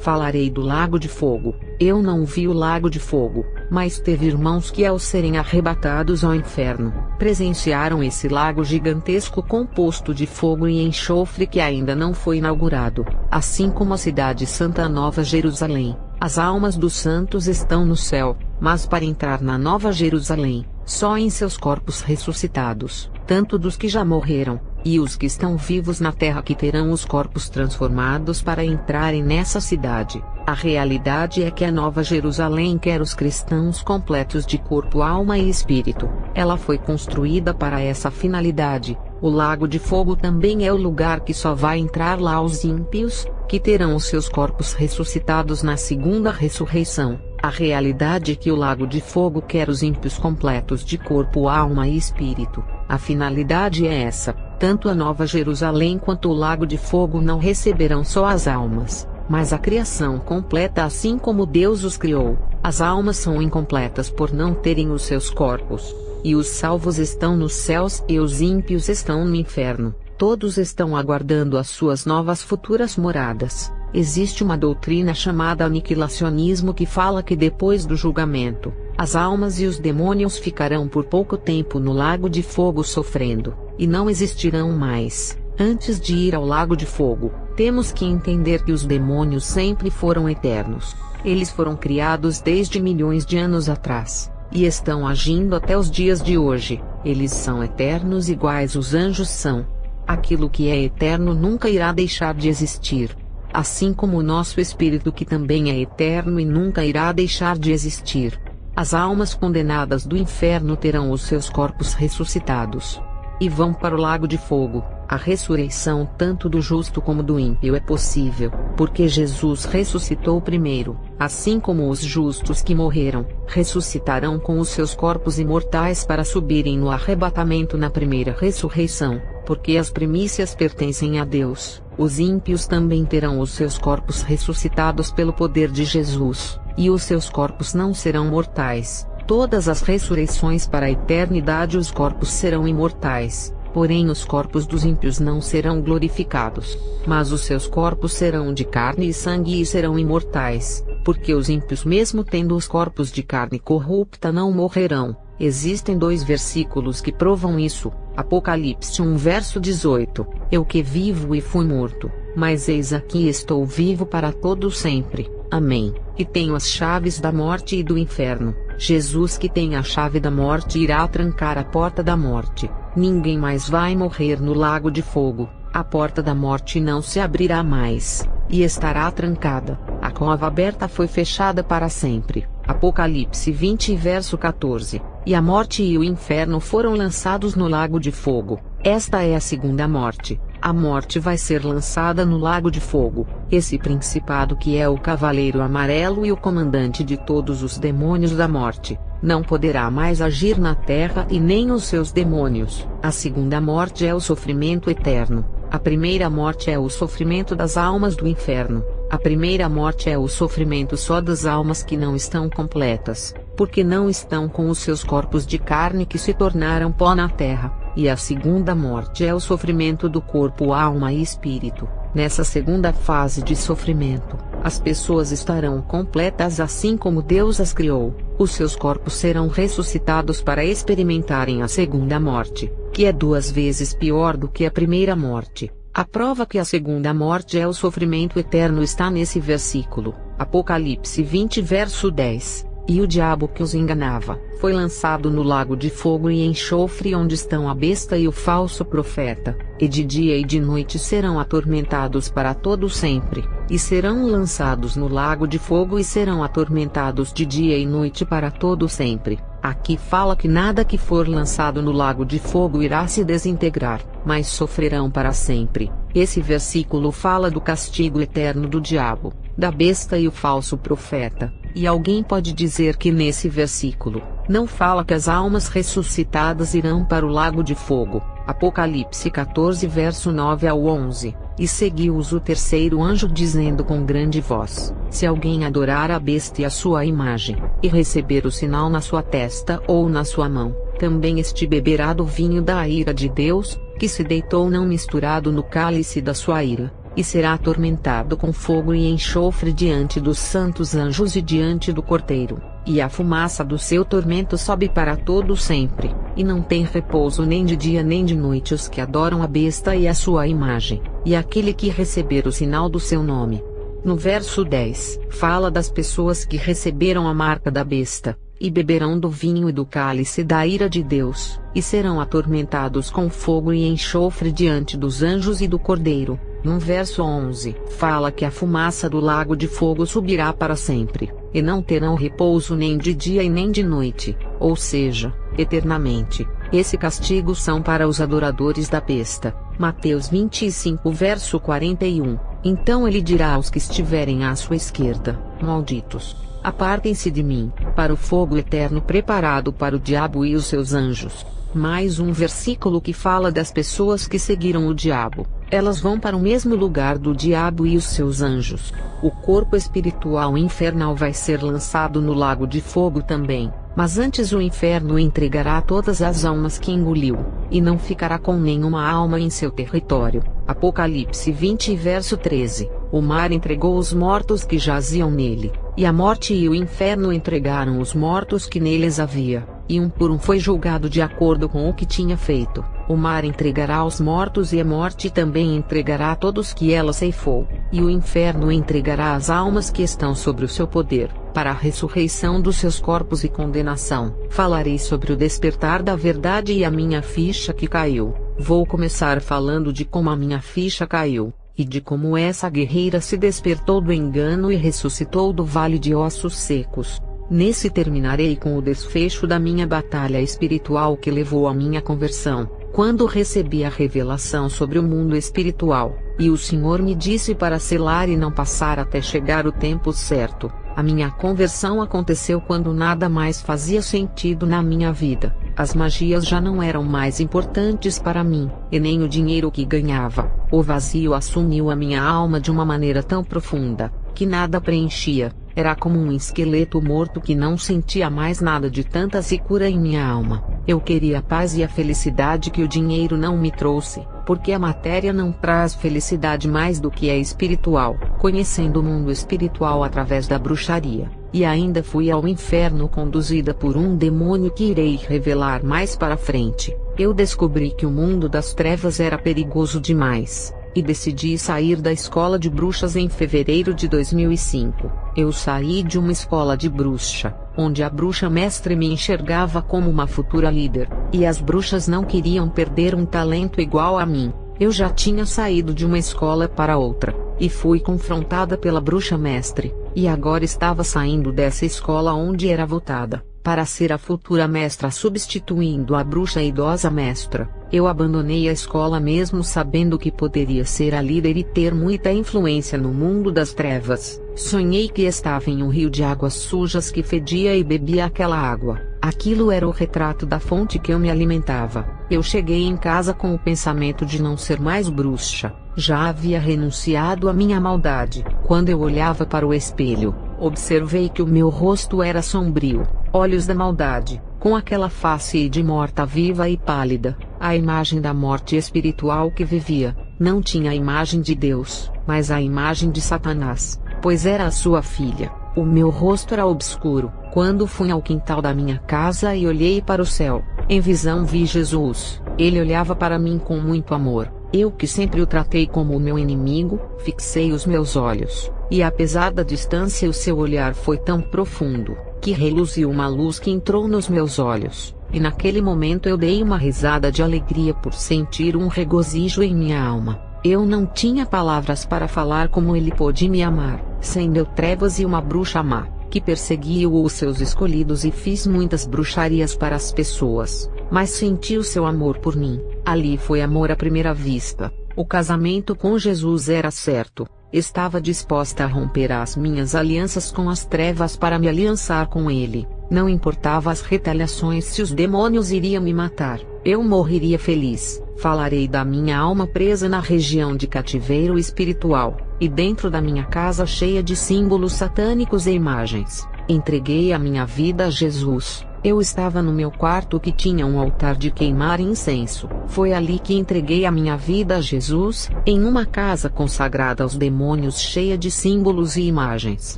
Falarei do lago de fogo. Eu não vi o lago de fogo, mas teve irmãos que, ao serem arrebatados ao inferno, presenciaram esse lago gigantesco composto de fogo e enxofre que ainda não foi inaugurado, assim como a cidade santa Nova Jerusalém. As almas dos santos estão no céu, mas para entrar na Nova Jerusalém, só em seus corpos ressuscitados, tanto dos que já morreram, e os que estão vivos na terra que terão os corpos transformados para entrarem nessa cidade. A realidade é que a Nova Jerusalém quer os cristãos completos de corpo, alma e espírito. Ela foi construída para essa finalidade. O lago de fogo também é o lugar que só vai entrar lá os ímpios, que terão os seus corpos ressuscitados na segunda ressurreição. A realidade é que o lago de fogo quer os ímpios completos de corpo, alma e espírito. A finalidade é essa. Tanto a Nova Jerusalém quanto o lago de fogo não receberão só as almas, mas a criação completa, assim como Deus os criou. As almas são incompletas por não terem os seus corpos, e os salvos estão nos céus e os ímpios estão no inferno. Todos estão aguardando as suas novas futuras moradas. Existe uma doutrina chamada aniquilacionismo que fala que depois do julgamento, as almas e os demônios ficarão por pouco tempo no lago de fogo sofrendo, e não existirão mais. Antes de ir ao lago de fogo, temos que entender que os demônios sempre foram eternos. Eles foram criados desde milhões de anos atrás, e estão agindo até os dias de hoje. Eles são eternos iguais os anjos são. Aquilo que é eterno nunca irá deixar de existir. Assim como o nosso espírito, que também é eterno e nunca irá deixar de existir. As almas condenadas do inferno terão os seus corpos ressuscitados e vão para o lago de fogo. A ressurreição tanto do justo como do ímpio é possível, porque Jesus ressuscitou primeiro. Assim como os justos que morreram, ressuscitarão com os seus corpos imortais para subirem no arrebatamento na primeira ressurreição, porque as primícias pertencem a Deus. Os ímpios também terão os seus corpos ressuscitados pelo poder de Jesus, e os seus corpos não serão mortais. Todas as ressurreições para a eternidade, os corpos serão imortais. Porém os corpos dos ímpios não serão glorificados, mas os seus corpos serão de carne e sangue e serão imortais, porque os ímpios, mesmo tendo os corpos de carne corrupta, não morrerão. Existem 2 versículos que provam isso. Apocalipse 1 verso 18, eu que vivo e fui morto, mas eis aqui estou vivo para todo sempre. Amém. E tenho as chaves da morte e do inferno. Jesus, que tem a chave da morte, irá trancar a porta da morte. Ninguém mais vai morrer no lago de fogo. A porta da morte não se abrirá mais, e estará trancada. A cova aberta foi fechada para sempre. Apocalipse 20 verso 14. E a morte e o inferno foram lançados no lago de fogo. Esta é a segunda morte. A morte vai ser lançada no lago de fogo. Esse principado, que é o cavaleiro amarelo e o comandante de todos os demônios da morte, não poderá mais agir na terra, e nem os seus demônios. A segunda morte é o sofrimento eterno. A primeira morte é o sofrimento das almas do inferno. A primeira morte é o sofrimento só das almas que não estão completas, porque não estão com os seus corpos de carne que se tornaram pó na terra. E a segunda morte é o sofrimento do corpo, alma e espírito. Nessa segunda fase de sofrimento, as pessoas estarão completas assim como Deus as criou. Os seus corpos serão ressuscitados para experimentarem a segunda morte, que é 2 vezes pior do que a primeira morte. A prova que a segunda morte é o sofrimento eterno está nesse versículo, Apocalipse 20 verso 10. E o diabo que os enganava, foi lançado no lago de fogo e enxofre, onde estão a besta e o falso profeta, e de dia e de noite serão atormentados para todo sempre, e serão lançados no lago de fogo e serão atormentados de dia e noite para todo sempre. Aqui fala que nada que for lançado no lago de fogo irá se desintegrar, mas sofrerão para sempre. Esse versículo fala do castigo eterno do diabo, da besta e o falso profeta. E alguém pode dizer que nesse versículo não fala que as almas ressuscitadas irão para o lago de fogo. Apocalipse 14 verso 9 ao 11. E seguiu-os o terceiro anjo dizendo com grande voz: se alguém adorar a besta e a sua imagem, e receber o sinal na sua testa ou na sua mão, também este beberá do vinho da ira de Deus, que se deitou não misturado no cálice da sua ira. e será atormentado com fogo e enxofre diante dos santos anjos e diante do Cordeiro, e a fumaça do seu tormento sobe para todo sempre, e não tem repouso nem de dia nem de noite os que adoram a besta e a sua imagem, e aquele que receber o sinal do seu nome. No verso 10, fala das pessoas que receberam a marca da besta, e beberão do vinho e do cálice da ira de Deus, e serão atormentados com fogo e enxofre diante dos anjos e do Cordeiro. No verso 11, fala que a fumaça do lago de fogo subirá para sempre, e não terão repouso nem de dia e nem de noite, ou seja, eternamente. Esse castigo são para os adoradores da besta. Mateus 25 verso 41. Então ele dirá aos que estiverem à sua esquerda: malditos, apartem-se de mim, para o fogo eterno preparado para o diabo e os seus anjos. Mais um versículo que fala das pessoas que seguiram o diabo. Elas vão para o mesmo lugar do diabo e os seus anjos. O corpo espiritual infernal vai ser lançado no lago de fogo também. Mas antes o inferno entregará todas as almas que engoliu, e não ficará com nenhuma alma em seu território. Apocalipse 20 verso 13. O mar entregou os mortos que jaziam nele, e a morte e o inferno entregaram os mortos que neles havia, e um por um foi julgado de acordo com o que tinha feito. O mar entregará os mortos e a morte também entregará todos que ela ceifou, e o inferno entregará as almas que estão sobre o seu poder, para a ressurreição dos seus corpos e condenação. Falarei sobre o despertar da verdade e a minha ficha que caiu. Vou começar falando de como a minha ficha caiu, e de como essa guerreira se despertou do engano e ressuscitou do vale de ossos secos. Nesse terminarei com o desfecho da minha batalha espiritual que levou à minha conversão, quando recebi a revelação sobre o mundo espiritual, e o Senhor me disse para selar e não passar até chegar o tempo certo. A minha conversão aconteceu quando nada mais fazia sentido na minha vida. As magias já não eram mais importantes para mim, e nem o dinheiro que ganhava. O vazio assumiu a minha alma de uma maneira tão profunda, que nada preenchia. Era como um esqueleto morto que não sentia mais nada de tanta secura em minha alma. Eu queria a paz e a felicidade que o dinheiro não me trouxe, porque a matéria não traz felicidade mais do que a espiritual, conhecendo o mundo espiritual através da bruxaria. E ainda fui ao inferno conduzida por um demônio que irei revelar mais para frente. Eu descobri que o mundo das trevas era perigoso demais, e decidi sair da escola de bruxas em fevereiro de 2005. Eu saí de uma escola de bruxa, onde a bruxa mestre me enxergava como uma futura líder, e as bruxas não queriam perder um talento igual a mim. Eu já tinha saído de uma escola para outra, e fui confrontada pela bruxa mestre, e agora estava saindo dessa escola onde era votada para ser a futura mestra substituindo a bruxa idosa mestra. Eu abandonei a escola mesmo sabendo que poderia ser a líder e ter muita influência no mundo das trevas. Sonhei que estava em um rio de águas sujas que fedia e bebia aquela água. Aquilo era o retrato da fonte que eu me alimentava. Eu cheguei em casa com o pensamento de não ser mais bruxa. Já havia renunciado à minha maldade. Quando eu olhava para o espelho, observei que o meu rosto era sombrio, olhos da maldade, com aquela face de morta-viva e pálida, a imagem da morte espiritual que vivia. Não tinha a imagem de Deus, mas a imagem de Satanás, pois era a sua filha. O meu rosto era obscuro. Quando fui ao quintal da minha casa e olhei para o céu, em visão vi Jesus. Ele olhava para mim com muito amor. Eu, que sempre o tratei como o meu inimigo, fixei os meus olhos, e apesar da distância o seu olhar foi tão profundo, que reluziu uma luz que entrou nos meus olhos, e naquele momento eu dei uma risada de alegria por sentir um regozijo em minha alma. Eu não tinha palavras para falar como ele pôde me amar, sendo eu trevas e uma bruxa má, que perseguiu os seus escolhidos e fiz muitas bruxarias para as pessoas, mas senti o seu amor por mim. Ali foi amor à primeira vista. O casamento com Jesus era certo. Estava disposta a romper as minhas alianças com as trevas para me aliançar com ele. Não importava as retaliações se os demônios iriam me matar. Eu morreria feliz. Falarei da minha alma presa na região de cativeiro espiritual, e dentro da minha casa cheia de símbolos satânicos e imagens. Entreguei a minha vida a Jesus. Eu estava no meu quarto que tinha um altar de queimar incenso. Foi ali que entreguei a minha vida a Jesus, em uma casa consagrada aos demônios cheia de símbolos e imagens.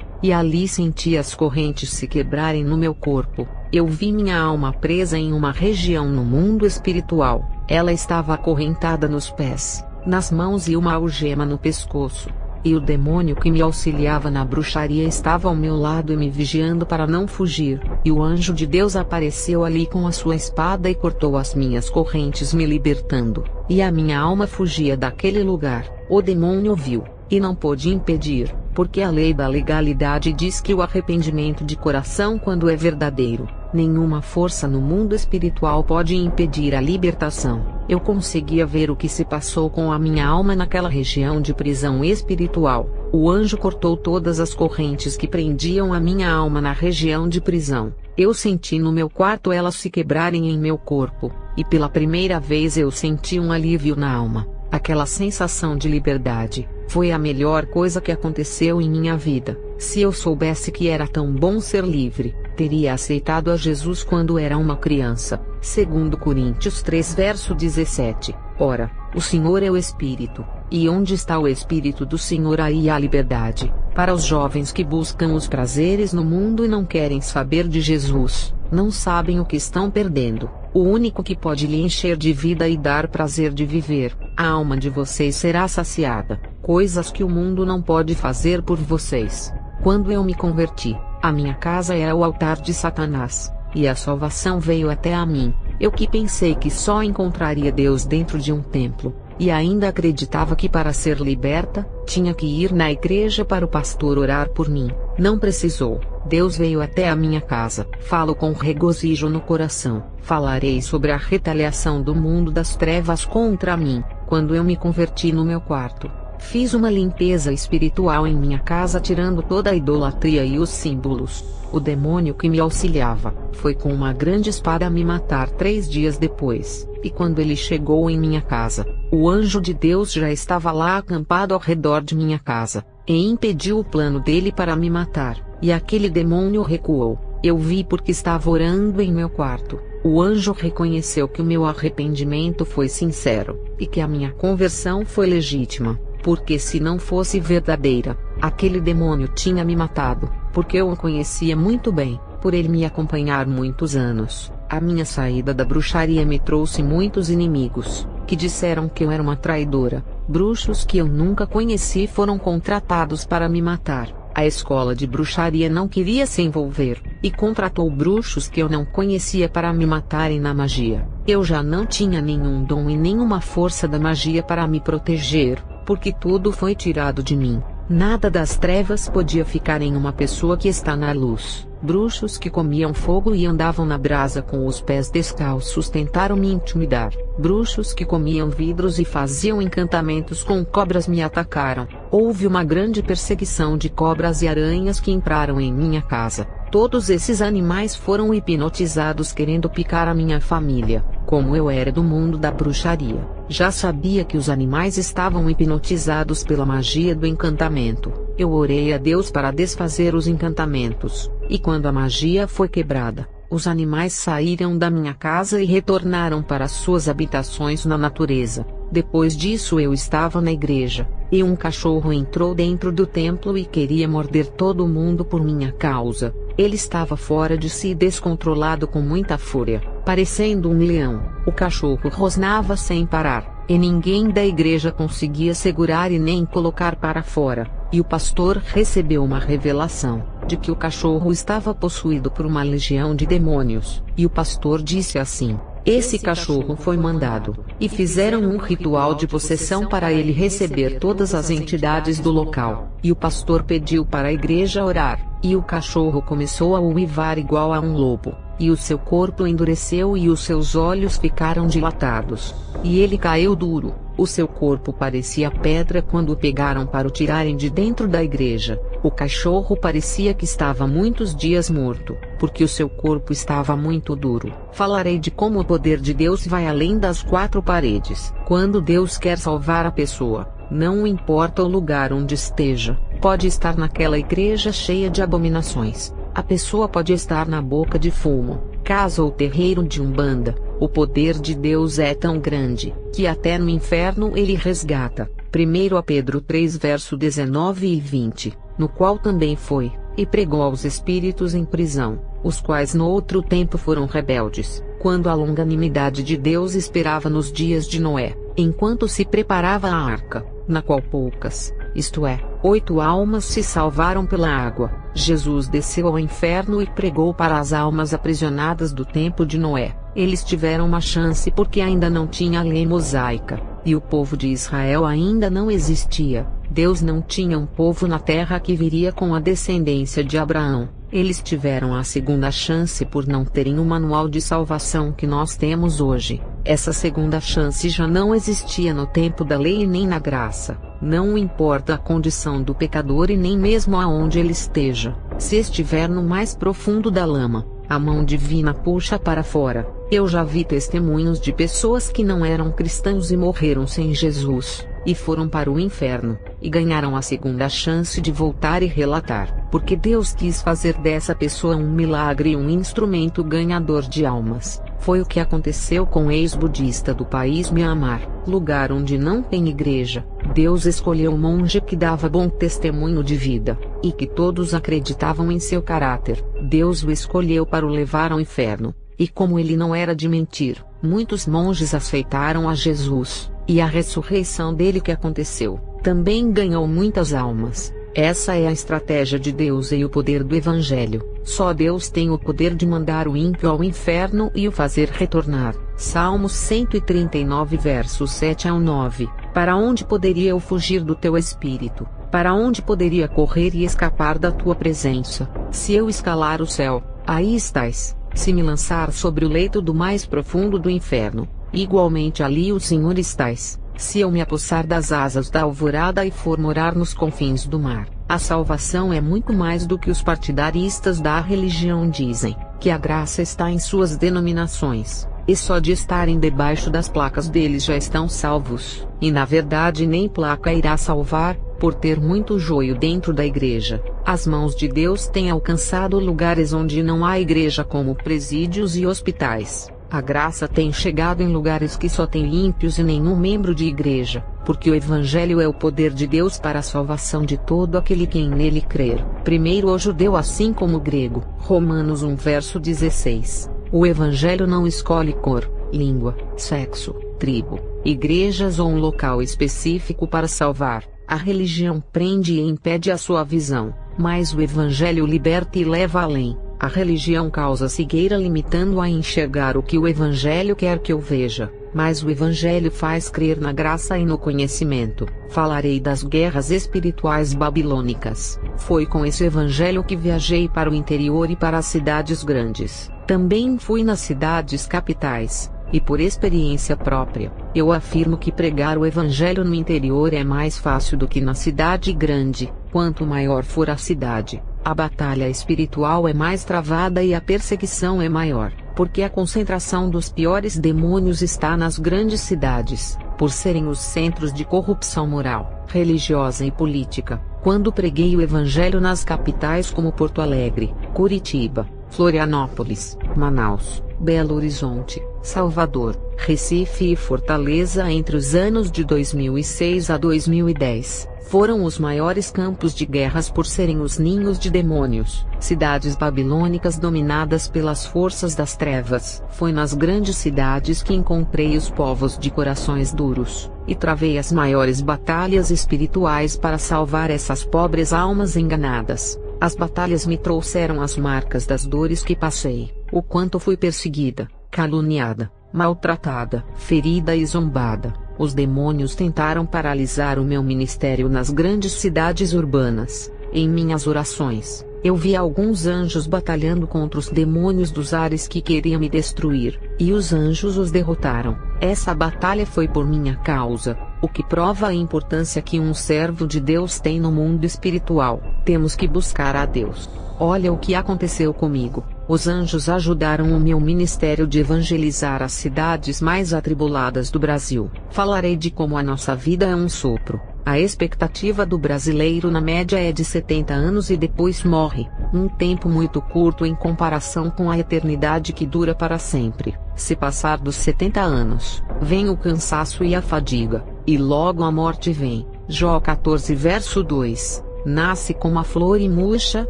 E ali senti as correntes se quebrarem no meu corpo. Eu vi minha alma presa em uma região no mundo espiritual. Ela estava acorrentada nos pés, nas mãos e uma algema no pescoço. E o demônio que me auxiliava na bruxaria estava ao meu lado e me vigiando para não fugir. E o anjo de Deus apareceu ali com a sua espada e cortou as minhas correntes, me libertando. E a minha alma fugia daquele lugar. O demônio viu, e não pôde impedir, porque a lei da legalidade diz que o arrependimento de coração, quando é verdadeiro, nenhuma força no mundo espiritual pode impedir a libertação. Eu conseguia ver o que se passou com a minha alma naquela região de prisão espiritual. O anjo cortou todas as correntes que prendiam a minha alma na região de prisão. Eu senti no meu quarto elas se quebrarem em meu corpo, e pela primeira vez eu senti um alívio na alma. Aquela sensação de liberdade foi a melhor coisa que aconteceu em minha vida. Se eu soubesse que era tão bom ser livre, teria aceitado a Jesus quando era uma criança. Segundo Coríntios 3 verso 17. Ora, o Senhor é o Espírito, e onde está o Espírito do Senhor, aí há liberdade. Para os jovens que buscam os prazeres no mundo e não querem saber de Jesus, não sabem o que estão perdendo. O único que pode lhe encher de vida e dar prazer de viver, a alma de vocês será saciada, coisas que o mundo não pode fazer por vocês. Quando eu me converti, a minha casa era o altar de Satanás, e a salvação veio até a mim. Eu que pensei que só encontraria Deus dentro de um templo, e ainda acreditava que para ser liberta, tinha que ir na igreja para o pastor orar por mim. Não precisou. Deus veio até a minha casa. Falo com regozijo no coração. Falarei sobre a retaliação do mundo das trevas contra mim. Quando eu me converti no meu quarto, fiz uma limpeza espiritual em minha casa, tirando toda a idolatria e os símbolos. O demônio que me auxiliava foi com uma grande espada me matar 3 dias depois. E quando ele chegou em minha casa, o anjo de Deus já estava lá acampado ao redor de minha casa, e impediu o plano dele para me matar. E aquele demônio recuou. Eu vi porque estava orando em meu quarto. O anjo reconheceu que o meu arrependimento foi sincero, e que a minha conversão foi legítima, porque se não fosse verdadeira, aquele demônio tinha me matado, porque eu o conhecia muito bem, por ele me acompanhar muitos anos. A minha saída da bruxaria me trouxe muitos inimigos, que disseram que eu era uma traidora. Bruxos que eu nunca conheci foram contratados para me matar. A escola de bruxaria não queria se envolver, e contratou bruxos que eu não conhecia para me matarem na magia. Eu já não tinha nenhum dom e nenhuma força da magia para me proteger, porque tudo foi tirado de mim. Nada das trevas podia ficar em uma pessoa que está na luz. Bruxos que comiam fogo e andavam na brasa com os pés descalços tentaram me intimidar. Bruxos que comiam vidros e faziam encantamentos com cobras me atacaram. Houve uma grande perseguição de cobras e aranhas que entraram em minha casa. Todos esses animais foram hipnotizados querendo picar a minha família. Como eu era do mundo da bruxaria, já sabia que os animais estavam hipnotizados pela magia do encantamento. Eu orei a Deus para desfazer os encantamentos, e quando a magia foi quebrada, os animais saíram da minha casa e retornaram para suas habitações na natureza. Depois disso eu estava na igreja, e um cachorro entrou dentro do templo e queria morder todo mundo por minha causa. Ele estava fora de si e descontrolado com muita fúria, parecendo um leão. O cachorro rosnava sem parar, e ninguém da igreja conseguia segurar e nem colocar para fora. E o pastor recebeu uma revelação, de que o cachorro estava possuído por uma legião de demônios. E o pastor disse assim: esse cachorro foi mandado, e fizeram um ritual de possessão para ele receber todas as entidades do local. E o pastor pediu para a igreja orar, e o cachorro começou a uivar igual a um lobo, e o seu corpo endureceu e os seus olhos ficaram dilatados, e ele caiu duro. O seu corpo parecia pedra quando o pegaram para o tirarem de dentro da igreja. O cachorro parecia que estava muitos dias morto, porque o seu corpo estava muito duro. Falarei de como o poder de Deus vai além das 4 paredes. Quando Deus quer salvar a pessoa, não importa o lugar onde esteja, pode estar naquela igreja cheia de abominações. A pessoa pode estar na boca de fumo, casa ou terreiro de Umbanda, o poder de Deus é tão grande, que até no inferno ele resgata. 1 Pedro 3 verso 19 e 20, no qual também foi, e pregou aos espíritos em prisão, os quais no outro tempo foram rebeldes, quando a longanimidade de Deus esperava nos dias de Noé, enquanto se preparava a arca, na qual poucas, isto é, 8 almas se salvaram pela água. Jesus desceu ao inferno e pregou para as almas aprisionadas do tempo de Noé. Eles tiveram uma chance porque ainda não tinha a lei mosaica, e o povo de Israel ainda não existia. Deus não tinha um povo na terra que viria com a descendência de Abraão. Eles tiveram a segunda chance por não terem o manual de salvação que nós temos hoje. Essa segunda chance já não existia no tempo da lei e nem na graça. Não importa a condição do pecador e nem mesmo aonde ele esteja. Se estiver no mais profundo da lama, a mão divina puxa para fora. Eu já vi testemunhos de pessoas que não eram cristãos e morreram sem Jesus, e foram para o inferno, e ganharam a segunda chance de voltar e relatar, porque Deus quis fazer dessa pessoa um milagre e um instrumento ganhador de almas. Foi o que aconteceu com o ex-budista do país Myanmar, lugar onde não tem igreja. Deus escolheu um monge que dava bom testemunho de vida, e que todos acreditavam em seu caráter. Deus o escolheu para o levar ao inferno, e como ele não era de mentir, muitos monges aceitaram a Jesus, e a ressurreição dele que aconteceu, também ganhou muitas almas. Essa é a estratégia de Deus e o poder do Evangelho. Só Deus tem o poder de mandar o ímpio ao inferno e o fazer retornar. Salmos 139 versos 7 ao 9. Para onde poderia eu fugir do teu espírito? Para onde poderia correr e escapar da tua presença? Se eu escalar o céu, aí estás. Se me lançar sobre o leito do mais profundo do inferno, igualmente ali o Senhor estás. Se eu me apossar das asas da alvorada e for morar nos confins do mar, a salvação é muito mais do que os partidaristas da religião dizem, que a graça está em suas denominações, e só de estarem debaixo das placas deles já estão salvos, e na verdade nem placa irá salvar, por ter muito joio dentro da igreja. As mãos de Deus têm alcançado lugares onde não há igreja, como presídios e hospitais. A graça tem chegado em lugares que só tem ímpios e nenhum membro de igreja, porque o Evangelho é o poder de Deus para a salvação de todo aquele que nele crer. Primeiro o judeu assim como o grego. Romanos 1 verso 16. O Evangelho não escolhe cor, língua, sexo, tribo, igrejas ou um local específico para salvar. A religião prende e impede a sua visão, mas o Evangelho liberta e leva além. A religião causa cegueira limitando a enxergar o que o Evangelho quer que eu veja, mas o Evangelho faz crer na graça e no conhecimento. Falarei das guerras espirituais babilônicas. Foi com esse Evangelho que viajei para o interior e para as cidades grandes. Também fui nas cidades capitais, e por experiência própria, eu afirmo que pregar o Evangelho no interior é mais fácil do que na cidade grande. Quanto maior for a cidade, a batalha espiritual é mais travada e a perseguição é maior, porque a concentração dos piores demônios está nas grandes cidades, por serem os centros de corrupção moral, religiosa e política. Quando preguei o Evangelho nas capitais como Porto Alegre, Curitiba, Florianópolis, Manaus, Belo Horizonte, Salvador, Recife e Fortaleza entre os anos de 2006 a 2010, foram os maiores campos de guerras por serem os ninhos de demônios, cidades babilônicas dominadas pelas forças das trevas. Foi nas grandes cidades que encontrei os povos de corações duros, e travei as maiores batalhas espirituais para salvar essas pobres almas enganadas. As batalhas me trouxeram as marcas das dores que passei, o quanto fui perseguida, caluniada, maltratada, ferida e zombada. Os demônios tentaram paralisar o meu ministério nas grandes cidades urbanas. Em minhas orações, eu vi alguns anjos batalhando contra os demônios dos ares que queriam me destruir, e os anjos os derrotaram. Essa batalha foi por minha causa, o que prova a importância que um servo de Deus tem no mundo espiritual. Temos que buscar a Deus. Olha o que aconteceu comigo. Os anjos ajudaram o meu ministério de evangelizar as cidades mais atribuladas do Brasil. Falarei de como a nossa vida é um sopro. A expectativa do brasileiro na média é de 70 anos e depois morre, um tempo muito curto em comparação com a eternidade que dura para sempre. Se passar dos 70 anos, vem o cansaço e a fadiga, e logo a morte vem. Jó 14 verso 2. Nasce como a flor e murcha,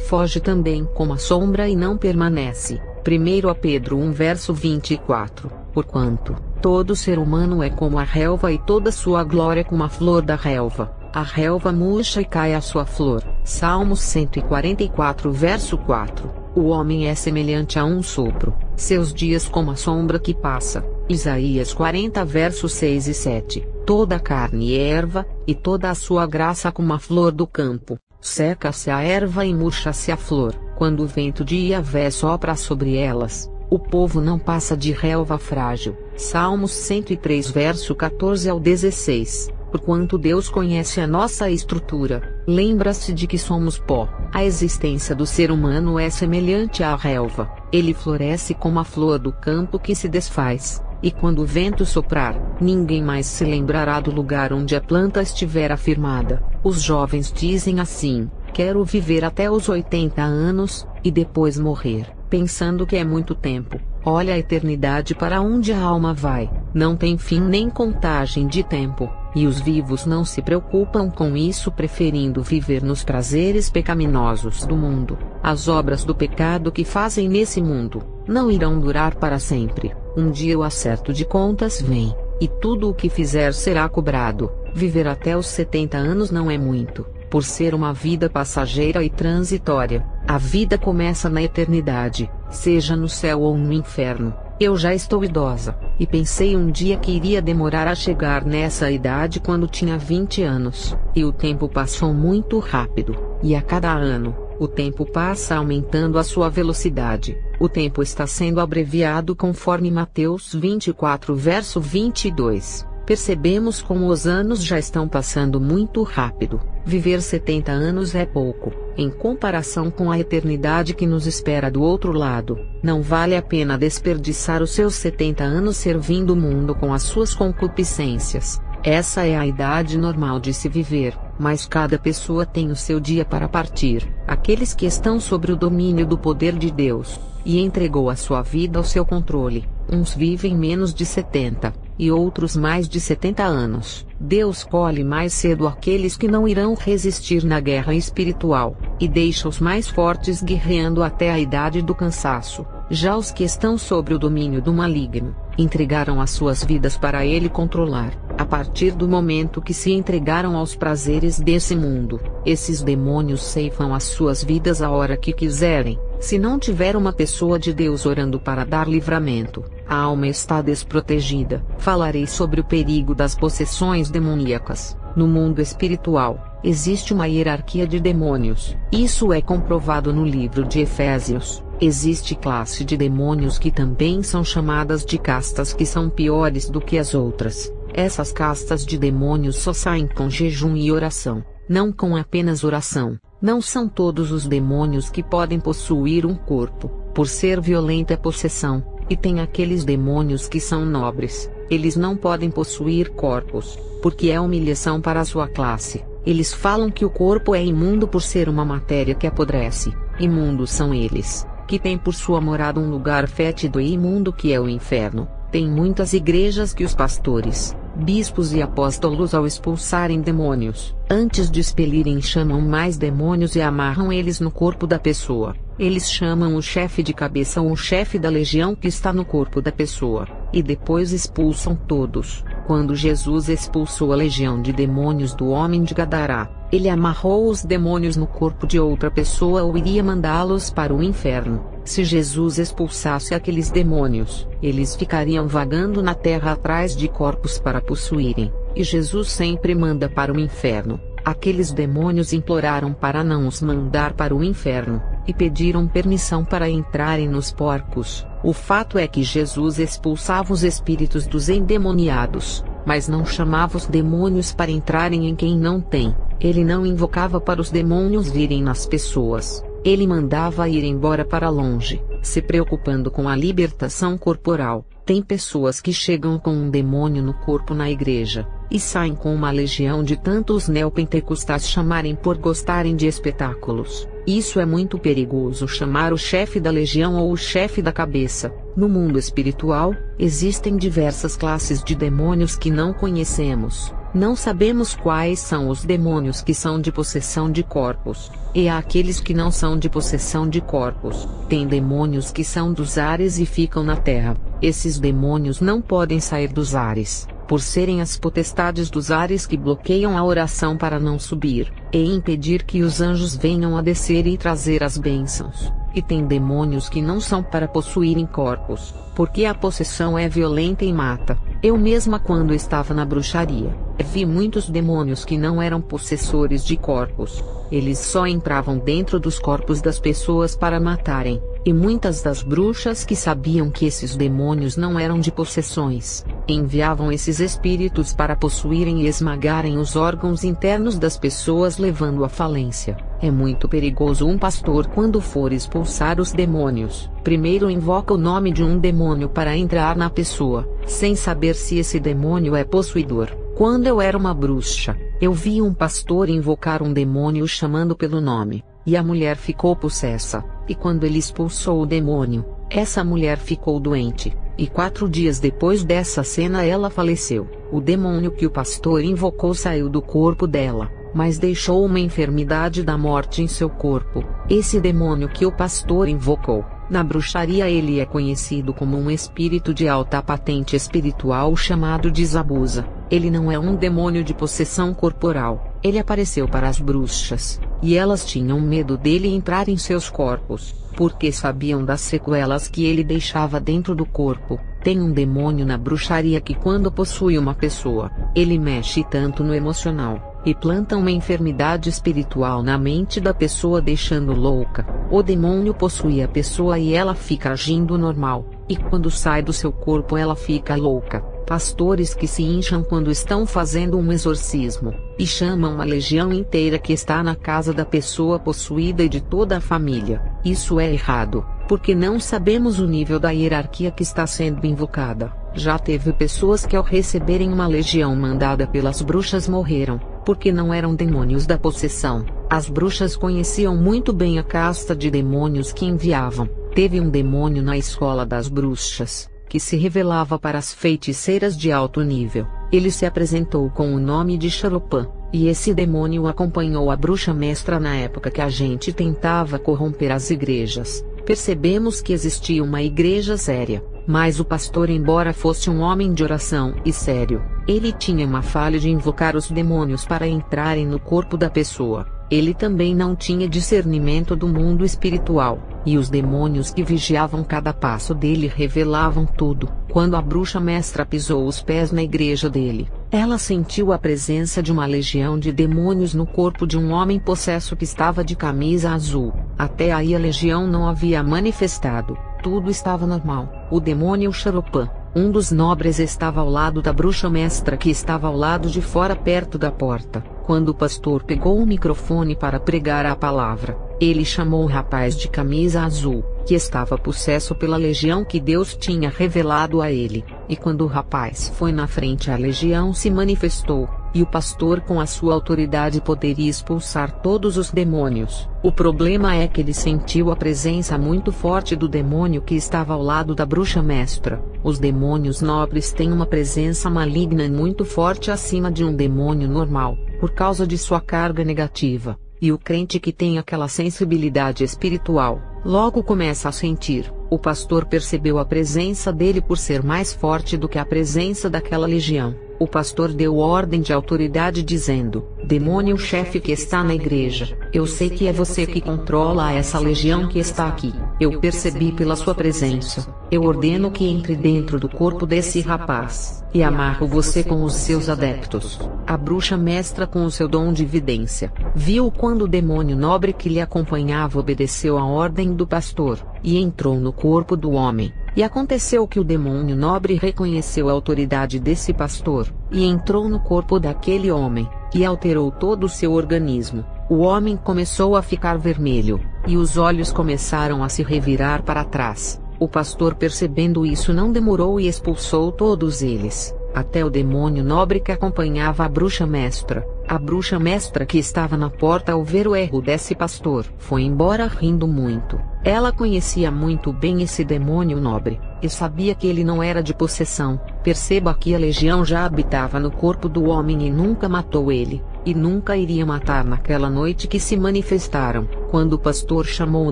foge também como a sombra e não permanece. 1 Pedro 1 verso 24. Porquanto todo ser humano é como a relva e toda sua glória como a flor da relva. A relva murcha e cai a sua flor. Salmos 144 verso 4. O homem é semelhante a um sopro, seus dias como a sombra que passa. Isaías 40 versos 6 e 7. Toda a carne é erva, e toda a sua graça como a flor do campo. Seca-se a erva e murcha-se a flor, quando o vento de Iavé sopra sobre elas. O povo não passa de relva frágil. Salmos 103 verso 14 ao 16. Porquanto Deus conhece a nossa estrutura, lembra-se de que somos pó. A existência do ser humano é semelhante à relva. Ele floresce como a flor do campo que se desfaz, e quando o vento soprar, ninguém mais se lembrará do lugar onde a planta estiver afirmada. Os jovens dizem assim: quero viver até os 80 anos, e depois morrer, pensando que é muito tempo. Olha a eternidade para onde a alma vai, não tem fim nem contagem de tempo, e os vivos não se preocupam com isso, preferindo viver nos prazeres pecaminosos do mundo. As obras do pecado que fazem nesse mundo não irão durar para sempre. Um dia o acerto de contas vem, e tudo o que fizer será cobrado. Viver até os 70 anos não é muito, por ser uma vida passageira e transitória. A vida começa na eternidade, seja no céu ou no inferno. Eu já estou idosa, e pensei um dia que iria demorar a chegar nessa idade quando tinha 20 anos. E o tempo passou muito rápido, e a cada ano, o tempo passa aumentando a sua velocidade. O tempo está sendo abreviado conforme Mateus 24 verso 22. Percebemos como os anos já estão passando muito rápido. Viver 70 anos é pouco, em comparação com a eternidade que nos espera do outro lado. Não vale a pena desperdiçar os seus 70 anos servindo o mundo com as suas concupiscências. Essa é a idade normal de se viver, mas cada pessoa tem o seu dia para partir. Aqueles que estão sobre o domínio do poder de Deus, e entregou a sua vida ao seu controle, uns vivem menos de 70, e outros mais de 70 anos. Deus colhe mais cedo aqueles que não irão resistir na guerra espiritual, e deixa os mais fortes guerreando até a idade do cansaço. Já os que estão sobre o domínio do maligno, entregaram as suas vidas para ele controlar. A partir do momento que se entregaram aos prazeres desse mundo, esses demônios ceifam as suas vidas a hora que quiserem. Se não tiver uma pessoa de Deus orando para dar livramento, a alma está desprotegida. Falarei sobre o perigo das possessões demoníacas. No mundo espiritual, existe uma hierarquia de demônios. Isso é comprovado no livro de Efésios. Existe classe de demônios que também são chamadas de castas, que são piores do que as outras. Essas castas de demônios só saem com jejum e oração, não com apenas oração. Não são todos os demônios que podem possuir um corpo, por ser violenta a possessão, e tem aqueles demônios que são nobres. Eles não podem possuir corpos, porque é humilhação para a sua classe. Eles falam que o corpo é imundo por ser uma matéria que apodrece. Imundos são eles, que têm por sua morada um lugar fétido e imundo que é o inferno. Tem muitas igrejas que os pastores, bispos e apóstolos, ao expulsarem demônios, antes de expelirem, chamam mais demônios e amarram eles no corpo da pessoa. Eles chamam o chefe de cabeça ou o chefe da legião que está no corpo da pessoa, e depois expulsam todos. Quando Jesus expulsou a legião de demônios do homem de Gadará, ele amarrou os demônios no corpo de outra pessoa ou iria mandá-los para o inferno. Se Jesus expulsasse aqueles demônios, eles ficariam vagando na terra atrás de corpos para possuírem, e Jesus sempre manda para o inferno. Aqueles demônios imploraram para não os mandar para o inferno, e pediram permissão para entrarem nos porcos. O fato é que Jesus expulsava os espíritos dos endemoniados, mas não chamava os demônios para entrarem em quem não tem. Ele não invocava para os demônios virem nas pessoas. Ele mandava ir embora para longe, se preocupando com a libertação corporal. Tem pessoas que chegam com um demônio no corpo na igreja, e saem com uma legião de tantos neopentecostais chamarem por gostarem de espetáculos. Isso é muito perigoso chamar o chefe da legião ou o chefe da cabeça. No mundo espiritual, existem diversas classes de demônios que não conhecemos. Não sabemos quais são os demônios que são de possessão de corpos, e há aqueles que não são de possessão de corpos. Tem demônios que são dos ares e ficam na terra. Esses demônios não podem sair dos ares, por serem as potestades dos ares que bloqueiam a oração para não subir, e impedir que os anjos venham a descer e trazer as bênçãos. E tem demônios que não são para possuírem corpos, porque a possessão é violenta e mata. Eu mesma, quando estava na bruxaria, vi muitos demônios que não eram possessores de corpos. Eles só entravam dentro dos corpos das pessoas para matarem. E muitas das bruxas que sabiam que esses demônios não eram de possessões, enviavam esses espíritos para possuírem e esmagarem os órgãos internos das pessoas, levando à falência. É muito perigoso um pastor, quando for expulsar os demônios, primeiro invoca o nome de um demônio para entrar na pessoa, sem saber se esse demônio é possuidor. Quando eu era uma bruxa, eu vi um pastor invocar um demônio chamando pelo nome, e a mulher ficou possessa. E quando ele expulsou o demônio, essa mulher ficou doente, e 4 dias depois dessa cena ela faleceu. O demônio que o pastor invocou saiu do corpo dela, mas deixou uma enfermidade da morte em seu corpo. Esse demônio que o pastor invocou, na bruxaria ele é conhecido como um espírito de alta patente espiritual chamado de Zabuza. Ele não é um demônio de possessão corporal. Ele apareceu para as bruxas, e elas tinham medo dele entrar em seus corpos, porque sabiam das sequelas que ele deixava dentro do corpo. Tem um demônio na bruxaria que, quando possui uma pessoa, ele mexe tanto no emocional, e planta uma enfermidade espiritual na mente da pessoa, deixando louca. O demônio possui a pessoa e ela fica agindo normal, e quando sai do seu corpo ela fica louca. Pastores que se incham quando estão fazendo um exorcismo, e chamam a legião inteira que está na casa da pessoa possuída e de toda a família. Isso é errado, porque não sabemos o nível da hierarquia que está sendo invocada. Já teve pessoas que, ao receberem uma legião mandada pelas bruxas, morreram, porque não eram demônios da possessão. As bruxas conheciam muito bem a casta de demônios que enviavam. Teve um demônio na escola das bruxas, que se revelava para as feiticeiras de alto nível. Ele se apresentou com o nome de Xaropã, e esse demônio acompanhou a bruxa mestra na época que a gente tentava corromper as igrejas. Percebemos que existia uma igreja séria, mas o pastor, embora fosse um homem de oração e sério, ele tinha uma falha de invocar os demônios para entrarem no corpo da pessoa. Ele também não tinha discernimento do mundo espiritual, e os demônios que vigiavam cada passo dele revelavam tudo. Quando a bruxa mestra pisou os pés na igreja dele, ela sentiu a presença de uma legião de demônios no corpo de um homem possesso que estava de camisa azul. Até aí a legião não havia manifestado, tudo estava normal. O demônio Xaropã, um dos nobres, estava ao lado da bruxa mestra, que estava ao lado de fora, perto da porta. Quando o pastor pegou o microfone para pregar a palavra, ele chamou o rapaz de camisa azul, que estava possesso pela legião que Deus tinha revelado a ele. E quando o rapaz foi na frente, a legião se manifestou, e o pastor, com a sua autoridade, poderia expulsar todos os demônios. O problema é que ele sentiu a presença muito forte do demônio que estava ao lado da bruxa mestra. Os demônios nobres têm uma presença maligna muito forte acima de um demônio normal, por causa de sua carga negativa. E o crente que tem aquela sensibilidade espiritual, logo começa a sentir. O pastor percebeu a presença dele por ser mais forte do que a presença daquela legião. O pastor deu ordem de autoridade dizendo: demônio chefe que está na igreja, eu sei que é você que controla essa legião que está aqui. Eu percebi pela sua presença. Eu ordeno que entre dentro do corpo desse rapaz, e amarro você com os seus adeptos. A bruxa mestra, com o seu dom de vidência, viu quando o demônio nobre que lhe acompanhava obedeceu à ordem do pastor, e entrou no corpo do homem. E aconteceu que o demônio nobre reconheceu a autoridade desse pastor, e entrou no corpo daquele homem, e alterou todo o seu organismo. O homem começou a ficar vermelho, e os olhos começaram a se revirar para trás. O pastor, percebendo isso, não demorou e expulsou todos eles. até o demônio nobre que acompanhava a bruxa mestra. A bruxa mestra que estava na porta ao ver o erro desse pastor foi embora rindo muito. Ela conhecia muito bem esse demônio nobre, e sabia que ele não era de possessão. Perceba que a legião já habitava no corpo do homem e nunca matou ele, e nunca iria matar naquela noite que se manifestaram. Quando o pastor chamou o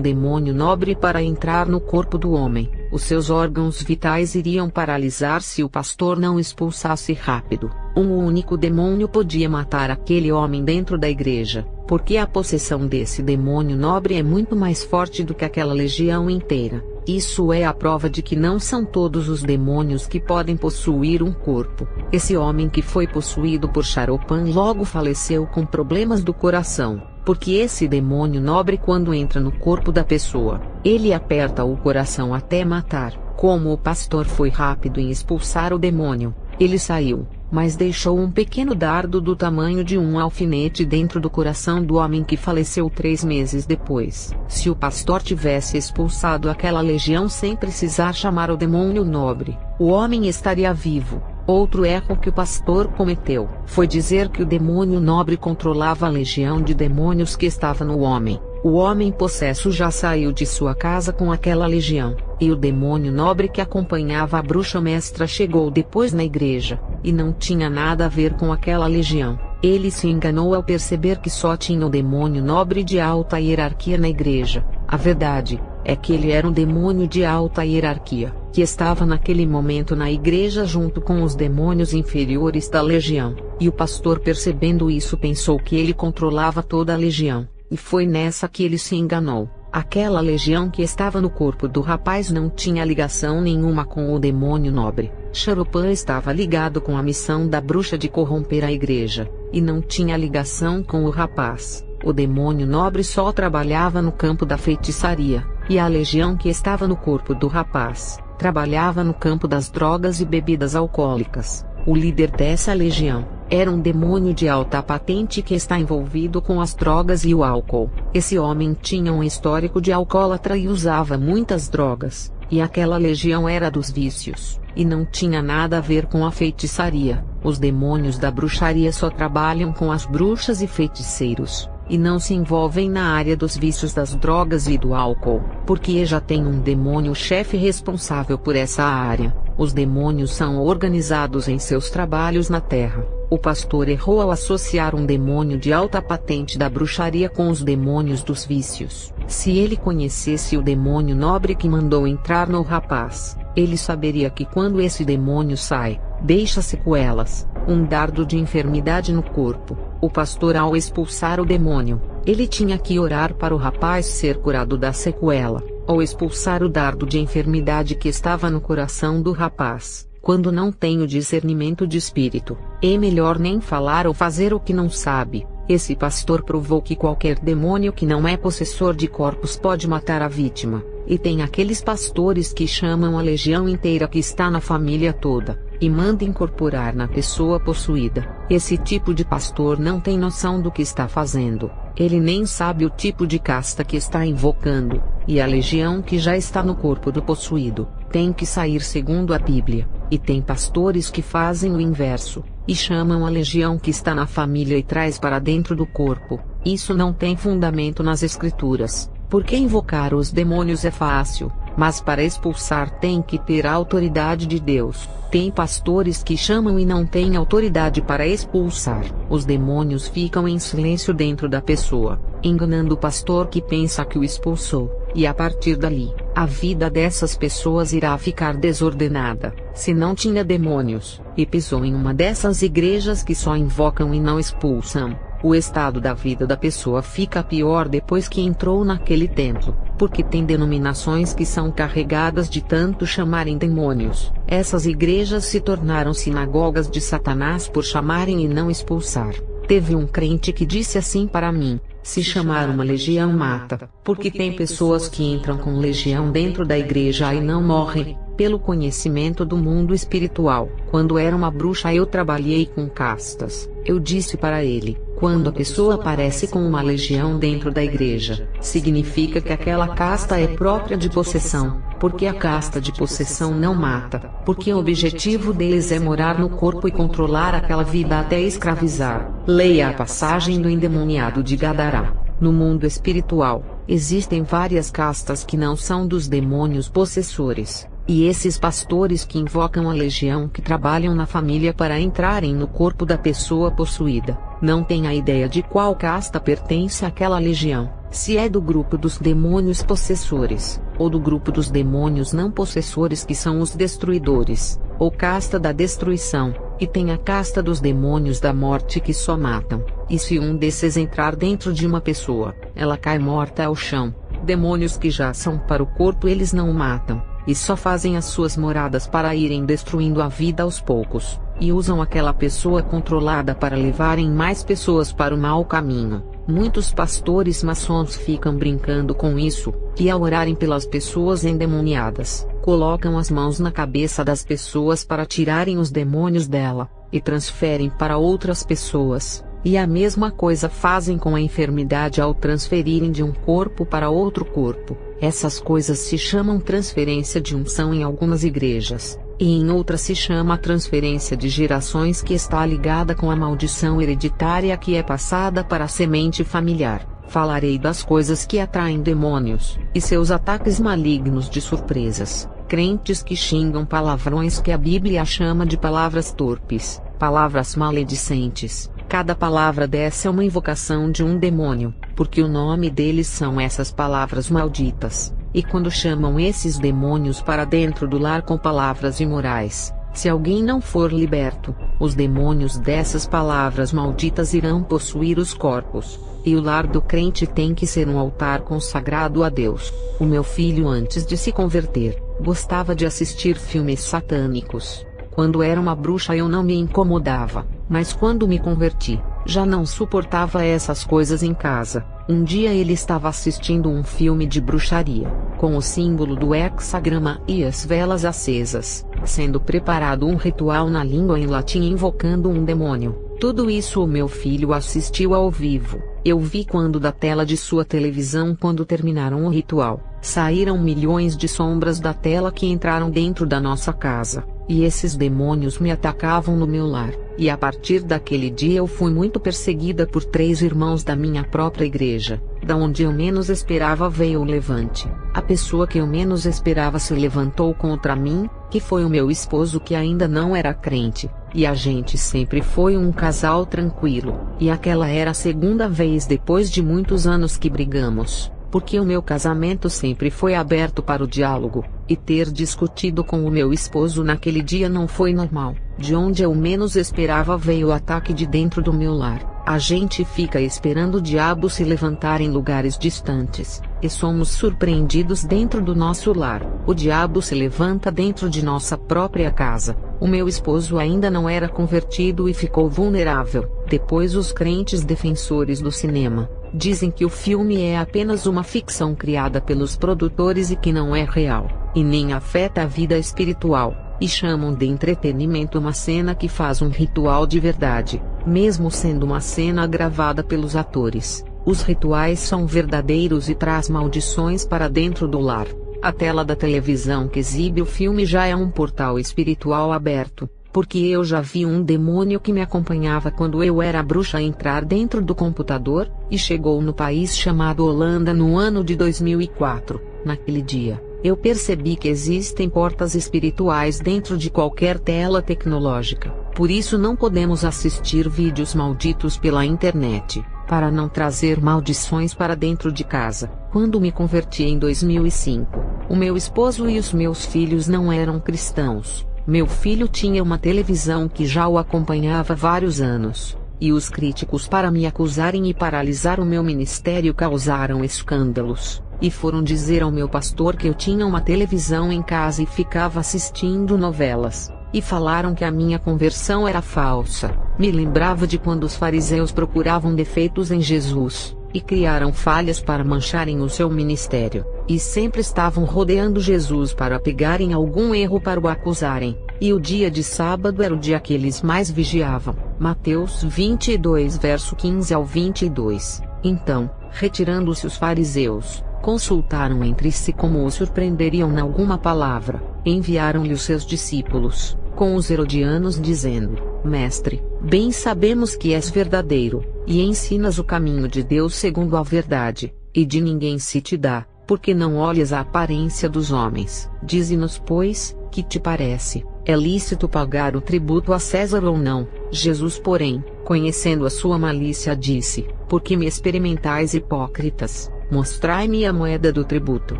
demônio nobre para entrar no corpo do homem, os seus órgãos vitais iriam paralisar se o pastor não expulsasse rápido. Um único demônio podia matar aquele homem dentro da igreja, porque a possessão desse demônio nobre é muito mais forte do que aquela legião inteira. Isso é a prova de que não são todos os demônios que podem possuir um corpo. Esse homem que foi possuído por Charopan logo faleceu com problemas do coração, porque esse demônio nobre, quando entra no corpo da pessoa, ele aperta o coração até matar. Como o pastor foi rápido em expulsar o demônio, ele saiu, mas deixou um pequeno dardo do tamanho de um alfinete dentro do coração do homem que faleceu 3 meses depois. Se o pastor tivesse expulsado aquela legião sem precisar chamar o demônio nobre, o homem estaria vivo. Outro erro que o pastor cometeu foi dizer que o demônio nobre controlava a legião de demônios que estava no homem. O homem possesso já saiu de sua casa com aquela legião, e o demônio nobre que acompanhava a bruxa mestra chegou depois na igreja, e não tinha nada a ver com aquela legião. Ele se enganou ao perceber que só tinha o demônio nobre de alta hierarquia na igreja. A verdade é que ele era um demônio de alta hierarquia, que estava naquele momento na igreja junto com os demônios inferiores da legião, e o pastor, percebendo isso, pensou que ele controlava toda a legião. E foi nessa que ele se enganou. Aquela legião que estava no corpo do rapaz não tinha ligação nenhuma com o demônio nobre. Charopan estava ligado com a missão da bruxa de corromper a igreja, e não tinha ligação com o rapaz. O demônio nobre só trabalhava no campo da feitiçaria, e a legião que estava no corpo do rapaz trabalhava no campo das drogas e bebidas alcoólicas. O líder dessa legião era um demônio de alta patente que está envolvido com as drogas e o álcool. Esse homem tinha um histórico de alcoólatra e usava muitas drogas, e aquela legião era dos vícios, e não tinha nada a ver com a feitiçaria. Os demônios da bruxaria só trabalham com as bruxas e feiticeiros, e não se envolvem na área dos vícios das drogas e do álcool, porque já tem um demônio-chefe responsável por essa área. Os demônios são organizados em seus trabalhos na Terra. O pastor errou ao associar um demônio de alta patente da bruxaria com os demônios dos vícios. Se ele conhecesse o demônio nobre que mandou entrar no rapaz, ele saberia que quando esse demônio sai, deixa sequelas, um dardo de enfermidade no corpo. O pastor, ao expulsar o demônio, ele tinha que orar para o rapaz ser curado da sequela, ou expulsar o dardo de enfermidade que estava no coração do rapaz. Quando não tem o discernimento de espírito, é melhor nem falar ou fazer o que não sabe. Esse pastor provou que qualquer demônio que não é possessor de corpos pode matar a vítima, e tem aqueles pastores que chamam a legião inteira que está na família toda, e manda incorporar na pessoa possuída. Esse tipo de pastor não tem noção do que está fazendo. Ele nem sabe o tipo de casta que está invocando, e a legião que já está no corpo do possuído tem que sair segundo a Bíblia. E tem pastores que fazem o inverso, e chamam a legião que está na família e traz para dentro do corpo. Isso não tem fundamento nas escrituras, porque invocar os demônios é fácil, mas para expulsar tem que ter a autoridade de Deus. Tem pastores que chamam e não têm autoridade para expulsar. Os demônios ficam em silêncio dentro da pessoa, enganando o pastor que pensa que o expulsou, e a partir dali, a vida dessas pessoas irá ficar desordenada. Se não tinha demônios, e pisou em uma dessas igrejas que só invocam e não expulsam, o estado da vida da pessoa fica pior depois que entrou naquele templo, porque tem denominações que são carregadas de tanto chamarem demônios. Essas igrejas se tornaram sinagogas de Satanás por chamarem e não expulsar. Teve um crente que disse assim para mim: se chamar uma legião mata, porque tem pessoas que entram com legião dentro da igreja e não morrem, pelo conhecimento do mundo espiritual. Quando era uma bruxa eu trabalhei com castas. Eu disse para ele: Quando a pessoa aparece com uma legião dentro da igreja, significa que aquela casta é própria de possessão, porque a casta de possessão não mata, porque o objetivo deles é morar no corpo e controlar aquela vida até escravizar. Leia a passagem do endemoniado de Gadará. No mundo espiritual, existem várias castas que não são dos demônios possessores. E esses pastores que invocam a legião que trabalham na família para entrarem no corpo da pessoa possuída, não têm a ideia de qual casta pertence àquela legião, se é do grupo dos demônios possessores, ou do grupo dos demônios não possessores que são os destruidores, ou casta da destruição, e tem a casta dos demônios da morte que só matam, e se um desses entrar dentro de uma pessoa, ela cai morta ao chão. Demônios que já são para o corpo eles não matam, e só fazem as suas moradas para irem destruindo a vida aos poucos, e usam aquela pessoa controlada para levarem mais pessoas para o mau caminho. Muitos pastores maçons ficam brincando com isso, e ao orarem pelas pessoas endemoniadas, colocam as mãos na cabeça das pessoas para tirarem os demônios dela, e transferem para outras pessoas. E a mesma coisa fazem com a enfermidade ao transferirem de um corpo para outro corpo. Essas coisas se chamam transferência de unção em algumas igrejas, e em outras se chama transferência de gerações, que está ligada com a maldição hereditária que é passada para a semente familiar. Falarei das coisas que atraem demônios, e seus ataques malignos de surpresas. Crentes que xingam palavrões que a Bíblia chama de palavras torpes, palavras maledicentes. Cada palavra dessa é uma invocação de um demônio, porque o nome deles são essas palavras malditas. E quando chamam esses demônios para dentro do lar com palavras imorais, se alguém não for liberto, os demônios dessas palavras malditas irão possuir os corpos. E o lar do crente tem que ser um altar consagrado a Deus. O meu filho, antes de se converter, gostava de assistir filmes satânicos. Quando era uma bruxa eu não me incomodava, mas quando me converti, já não suportava essas coisas em casa. Um dia ele estava assistindo um filme de bruxaria, com o símbolo do hexagrama e as velas acesas, sendo preparado um ritual na língua em latim invocando um demônio. Tudo isso o meu filho assistiu ao vivo. Eu vi quando da tela de sua televisão quando terminaram o ritual, saíram milhões de sombras da tela que entraram dentro da nossa casa. E esses demônios me atacavam no meu lar, e a partir daquele dia eu fui muito perseguida por 3 irmãos da minha própria igreja. Da onde eu menos esperava veio o levante. A pessoa que eu menos esperava se levantou contra mim, que foi o meu esposo que ainda não era crente, e a gente sempre foi um casal tranquilo, e aquela era a segunda vez depois de muitos anos que brigamos. Porque o meu casamento sempre foi aberto para o diálogo, e ter discutido com o meu esposo naquele dia não foi normal. De onde eu menos esperava veio o ataque de dentro do meu lar. A gente fica esperando o diabo se levantar em lugares distantes, e somos surpreendidos dentro do nosso lar. O diabo se levanta dentro de nossa própria casa. O meu esposo ainda não era convertido e ficou vulnerável. Depois os crentes defensores do cinema dizem que o filme é apenas uma ficção criada pelos produtores e que não é real, e nem afeta a vida espiritual, e chamam de entretenimento uma cena que faz um ritual de verdade, mesmo sendo uma cena gravada pelos atores. Os rituais são verdadeiros e traz maldições para dentro do lar. A tela da televisão que exibe o filme já é um portal espiritual aberto. Porque eu já vi um demônio que me acompanhava quando eu era bruxa entrar dentro do computador, e chegou no país chamado Holanda no ano de 2004. Naquele dia, eu percebi que existem portas espirituais dentro de qualquer tela tecnológica. Por isso não podemos assistir vídeos malditos pela internet, para não trazer maldições para dentro de casa. Quando me converti em 2005, o meu esposo e os meus filhos não eram cristãos. Meu filho tinha uma televisão que já o acompanhava há vários anos, e os críticos para me acusarem e paralisar o meu ministério causaram escândalos, e foram dizer ao meu pastor que eu tinha uma televisão em casa e ficava assistindo novelas, e falaram que a minha conversão era falsa. Me lembrava de quando os fariseus procuravam defeitos em Jesus, e criaram falhas para mancharem o seu ministério, e sempre estavam rodeando Jesus para pegarem algum erro para o acusarem, e o dia de sábado era o dia que eles mais vigiavam. Mateus 22 verso 15 ao 22. Então, retirando-se os fariseus, consultaram entre si como o surpreenderiam na alguma palavra. Enviaram-lhe os seus discípulos, com os herodianos, dizendo: Mestre, bem sabemos que és verdadeiro, e ensinas o caminho de Deus segundo a verdade, e de ninguém se te dá, porque não olhas a aparência dos homens. Dize-nos, pois, que te parece, é lícito pagar o tributo a César ou não? Jesus, porém, conhecendo a sua malícia, disse: Por que me experimentais, hipócritas? Mostrai-me a moeda do tributo.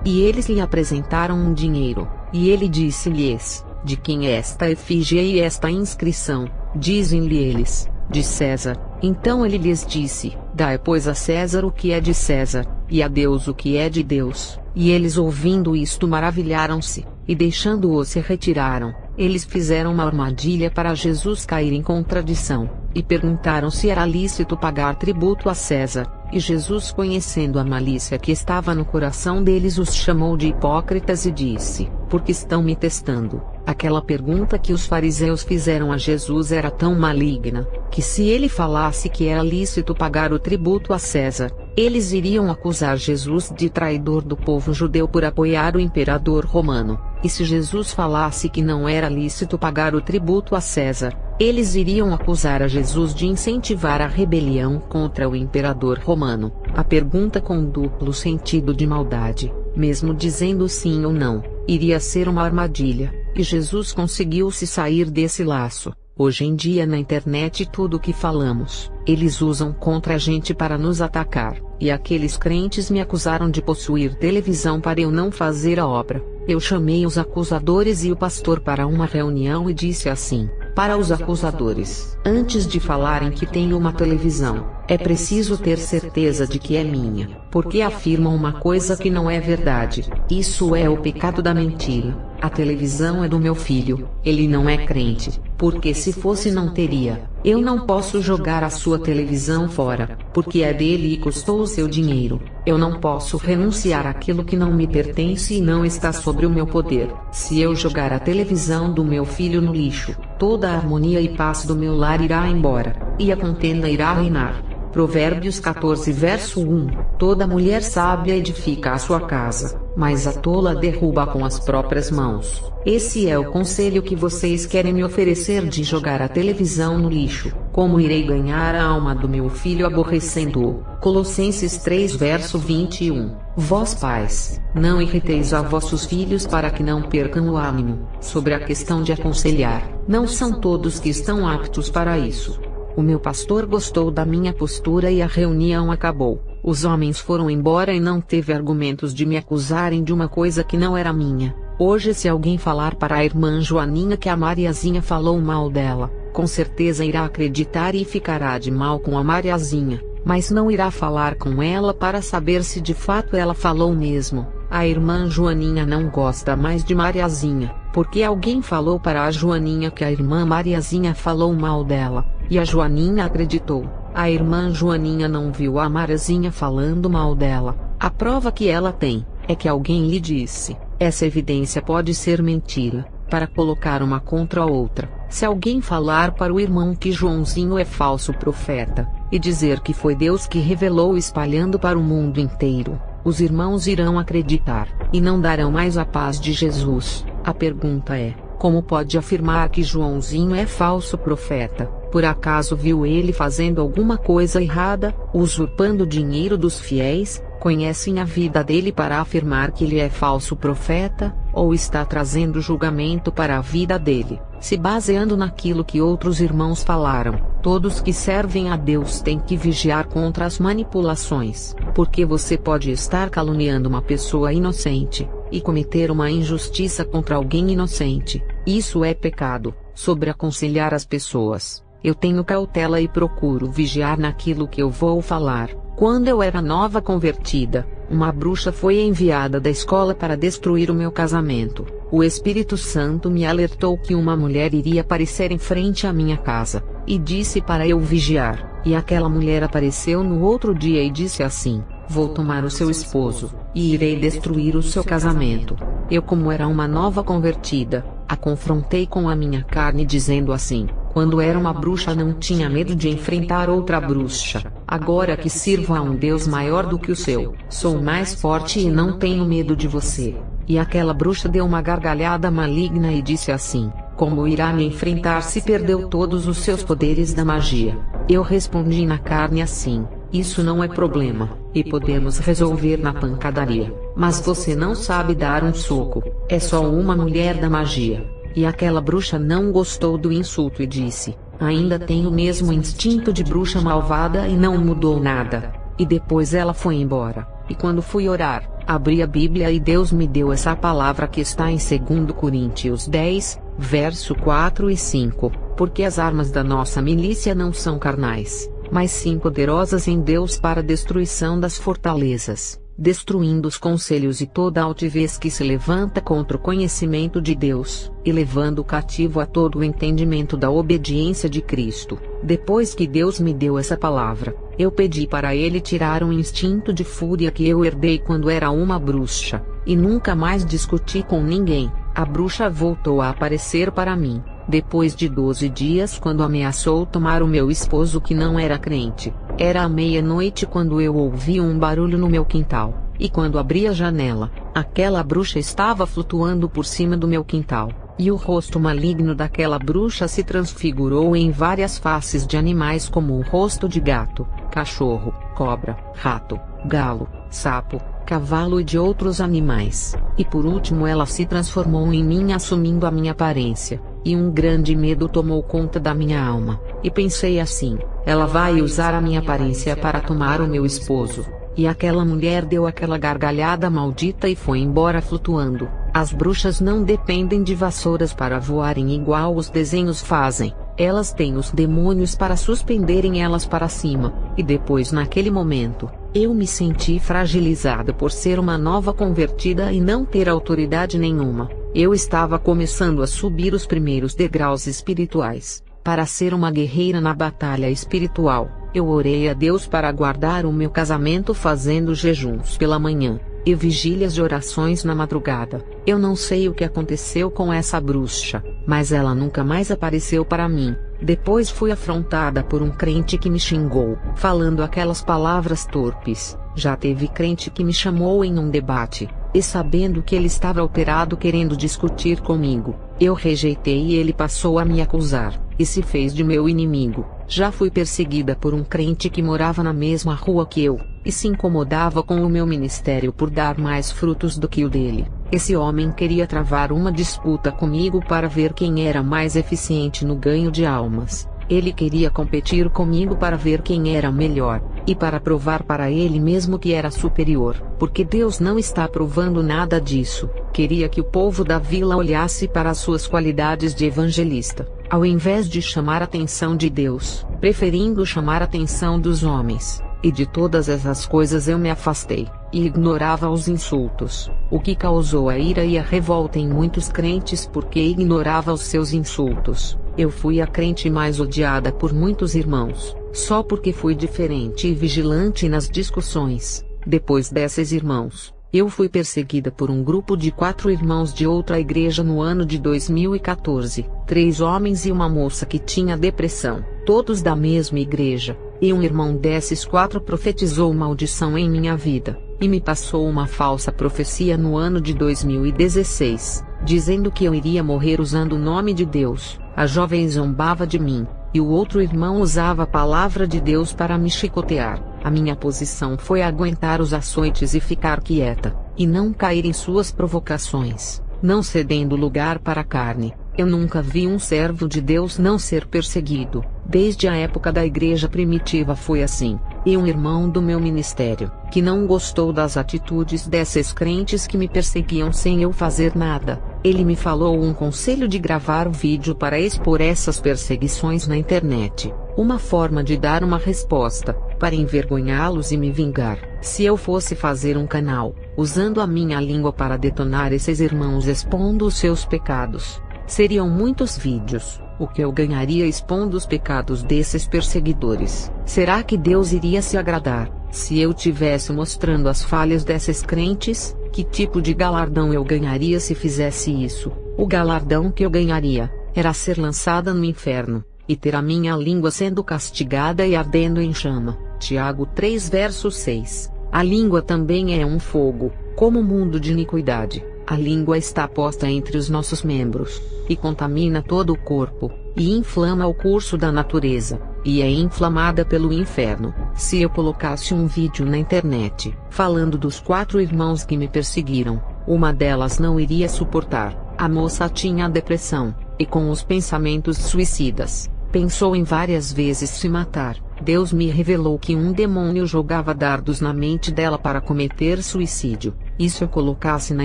E eles lhe apresentaram um dinheiro, e ele disse-lhes: De quem é esta efígie e esta inscrição? Dizem-lhe eles: De César. Então ele lhes disse: Dai, pois, a César o que é de César, e a Deus o que é de Deus. E eles, ouvindo isto, maravilharam-se, e deixando-o se retiraram. Eles fizeram uma armadilha para Jesus cair em contradição, e perguntaram se era lícito pagar tributo a César. E Jesus, conhecendo a malícia que estava no coração deles, os chamou de hipócritas e disse: Por que estão me testando? Aquela pergunta que os fariseus fizeram a Jesus era tão maligna, que se ele falasse que era lícito pagar o tributo a César, eles iriam acusar Jesus de traidor do povo judeu por apoiar o imperador romano. E se Jesus falasse que não era lícito pagar o tributo a César, eles iriam acusar a Jesus de incentivar a rebelião contra o imperador romano. A pergunta com duplo sentido de maldade, mesmo dizendo sim ou não, iria ser uma armadilha, e Jesus conseguiu se sair desse laço. Hoje em dia na internet tudo o que falamos, eles usam contra a gente para nos atacar, e aqueles crentes me acusaram de possuir televisão para eu não fazer a obra. Eu chamei os acusadores e o pastor para uma reunião e disse assim: para os acusadores, antes de falarem que tenho uma televisão, é preciso ter certeza de que é minha, porque afirmam uma coisa que não é verdade. Isso é o pecado da mentira. A televisão é do meu filho, ele não é crente, porque se fosse não teria. Eu não posso jogar a sua televisão fora, porque é dele e custou o seu dinheiro. Eu não posso renunciar àquilo que não me pertence e não está sobre o meu poder. Se eu jogar a televisão do meu filho no lixo, toda a harmonia e paz do meu lar irá embora, e a contenda irá reinar. Provérbios 14 verso 1. Toda mulher sábia edifica a sua casa, mas a tola derruba com as próprias mãos. Esse é o conselho que vocês querem me oferecer de jogar a televisão no lixo. Como irei ganhar a alma do meu filho aborrecendo-o? Colossenses 3 verso 21. Vós pais, não irriteis a vossos filhos para que não percam o ânimo. Sobre a questão de aconselhar, não são todos que estão aptos para isso. O meu pastor gostou da minha postura e a reunião acabou. Os homens foram embora e não teve argumentos de me acusarem de uma coisa que não era minha. Hoje, se alguém falar para a irmã Joaninha que a Mariazinha falou mal dela, com certeza irá acreditar e ficará de mal com a Mariazinha, mas não irá falar com ela para saber se de fato ela falou mesmo. A irmã Joaninha não gosta mais de Mariazinha, porque alguém falou para a Joaninha que a irmã Mariazinha falou mal dela, e a Joaninha acreditou. A irmã Joaninha não viu a Mariazinha falando mal dela. A prova que ela tem, é que alguém lhe disse. Essa evidência pode ser mentira, para colocar uma contra a outra. Se alguém falar para o irmão que Joãozinho é falso profeta, e dizer que foi Deus que revelou espalhando para o mundo inteiro, os irmãos irão acreditar, e não darão mais a paz de Jesus. A pergunta é: como pode afirmar que Joãozinho é falso profeta? Por acaso viu ele fazendo alguma coisa errada, usurpando o dinheiro dos fiéis? Conhecem a vida dele para afirmar que ele é falso profeta, ou está trazendo julgamento para a vida dele, se baseando naquilo que outros irmãos falaram? Todos que servem a Deus têm que vigiar contra as manipulações, porque você pode estar caluniando uma pessoa inocente, e cometer uma injustiça contra alguém inocente. Isso é pecado. Sobre aconselhar as pessoas, eu tenho cautela e procuro vigiar naquilo que eu vou falar. Quando eu era nova convertida, uma bruxa foi enviada da escola para destruir o meu casamento. O Espírito Santo me alertou que uma mulher iria aparecer em frente à minha casa, e disse para eu vigiar. E aquela mulher apareceu no outro dia e disse assim: vou tomar o seu esposo, e irei destruir o seu casamento. Eu, como era uma nova convertida, a confrontei com a minha carne dizendo assim: quando era uma bruxa não tinha medo de enfrentar outra bruxa. Agora que sirvo a um Deus maior do que o seu, sou mais forte e não tenho medo de você. E aquela bruxa deu uma gargalhada maligna e disse assim: como irá me enfrentar se perdeu todos os seus poderes da magia? Eu respondi na carne assim: isso não é problema, e podemos resolver na pancadaria. Mas você não sabe dar um soco, é só uma mulher da magia. E aquela bruxa não gostou do insulto e disse: ainda tem o mesmo instinto de bruxa malvada e não mudou nada. E depois ela foi embora. E quando fui orar, abri a Bíblia e Deus me deu essa palavra que está em 2 Coríntios 10, verso 4 e 5, porque as armas da nossa milícia não são carnais, mas sim poderosas em Deus para a destruição das fortalezas, destruindo os conselhos e toda altivez que se levanta contra o conhecimento de Deus, e levando cativo a todo o entendimento da obediência de Cristo. Depois que Deus me deu essa palavra, eu pedi para Ele tirar um instinto de fúria que eu herdei quando era uma bruxa, e nunca mais discuti com ninguém. A bruxa voltou a aparecer para mim, depois de 12 dias, quando ameaçou tomar o meu esposo que não era crente. Era à meia-noite quando eu ouvi um barulho no meu quintal, e quando abri a janela, aquela bruxa estava flutuando por cima do meu quintal, e o rosto maligno daquela bruxa se transfigurou em várias faces de animais, como o rosto de gato, cachorro, cobra, rato, galo, sapo, cavalo e de outros animais. E por último ela se transformou em mim, assumindo a minha aparência, e um grande medo tomou conta da minha alma, e pensei assim: ela vai usar a minha aparência para tomar o meu esposo. E aquela mulher deu aquela gargalhada maldita e foi embora flutuando. As bruxas não dependem de vassouras para voarem igual os desenhos fazem. Elas têm os demônios para suspenderem elas para cima. E depois, naquele momento, eu me senti fragilizada por ser uma nova convertida e não ter autoridade nenhuma. Eu estava começando a subir os primeiros degraus espirituais, para ser uma guerreira na batalha espiritual. Eu orei a Deus para guardar o meu casamento fazendo jejuns pela manhã, e vigílias de orações na madrugada. Eu não sei o que aconteceu com essa bruxa, mas ela nunca mais apareceu para mim. Depois fui afrontada por um crente que me xingou, falando aquelas palavras torpes. Já teve crente que me chamou em um debate, e sabendo que ele estava alterado querendo discutir comigo, eu rejeitei e ele passou a me acusar, e se fez de meu inimigo. Já fui perseguida por um crente que morava na mesma rua que eu, e se incomodava com o meu ministério por dar mais frutos do que o dele. Esse homem queria travar uma disputa comigo para ver quem era mais eficiente no ganho de almas. Ele queria competir comigo para ver quem era melhor, e para provar para ele mesmo que era superior, porque Deus não está provando nada disso. Queria que o povo da vila olhasse para as suas qualidades de evangelista, ao invés de chamar a atenção de Deus, preferindo chamar a atenção dos homens. E de todas essas coisas eu me afastei, e ignorava os insultos, o que causou a ira e a revolta em muitos crentes porque ignorava os seus insultos. Eu fui a crente mais odiada por muitos irmãos, só porque fui diferente e vigilante nas discussões. Depois desses irmãos, eu fui perseguida por um grupo de 4 irmãos de outra igreja no ano de 2014, 3 homens e uma moça que tinha depressão, todos da mesma igreja. E um irmão desses 4 profetizou maldição em minha vida, e me passou uma falsa profecia no ano de 2016, dizendo que eu iria morrer usando o nome de Deus. A jovem zombava de mim, e o outro irmão usava a palavra de Deus para me chicotear. A minha posição foi aguentar os açoites e ficar quieta, e não cair em suas provocações, não cedendo lugar para a carne. Eu nunca vi um servo de Deus não ser perseguido. Desde a época da igreja primitiva foi assim. E um irmão do meu ministério, que não gostou das atitudes desses crentes que me perseguiam sem eu fazer nada, ele me falou um conselho de gravar vídeo para expor essas perseguições na internet. Uma forma de dar uma resposta, para envergonhá-los e me vingar. Se eu fosse fazer um canal, usando a minha língua para detonar esses irmãos expondo os seus pecados, seriam muitos vídeos, o que eu ganharia expondo os pecados desses perseguidores? Será que Deus iria se agradar se eu tivesse mostrando as falhas desses crentes? Que tipo de galardão eu ganharia se fizesse isso? O galardão que eu ganharia era ser lançada no inferno, e ter a minha língua sendo castigada e ardendo em chama. Tiago 3 verso 6. A língua também é um fogo, como o mundo de iniquidade. A língua está posta entre os nossos membros, e contamina todo o corpo, e inflama o curso da natureza, e é inflamada pelo inferno. Se eu colocasse um vídeo na internet, falando dos 4 irmãos que me perseguiram, uma delas não iria suportar. A moça tinha depressão, e com os pensamentos suicidas, pensou em várias vezes se matar. Deus me revelou que um demônio jogava dardos na mente dela para cometer suicídio. E se eu colocasse na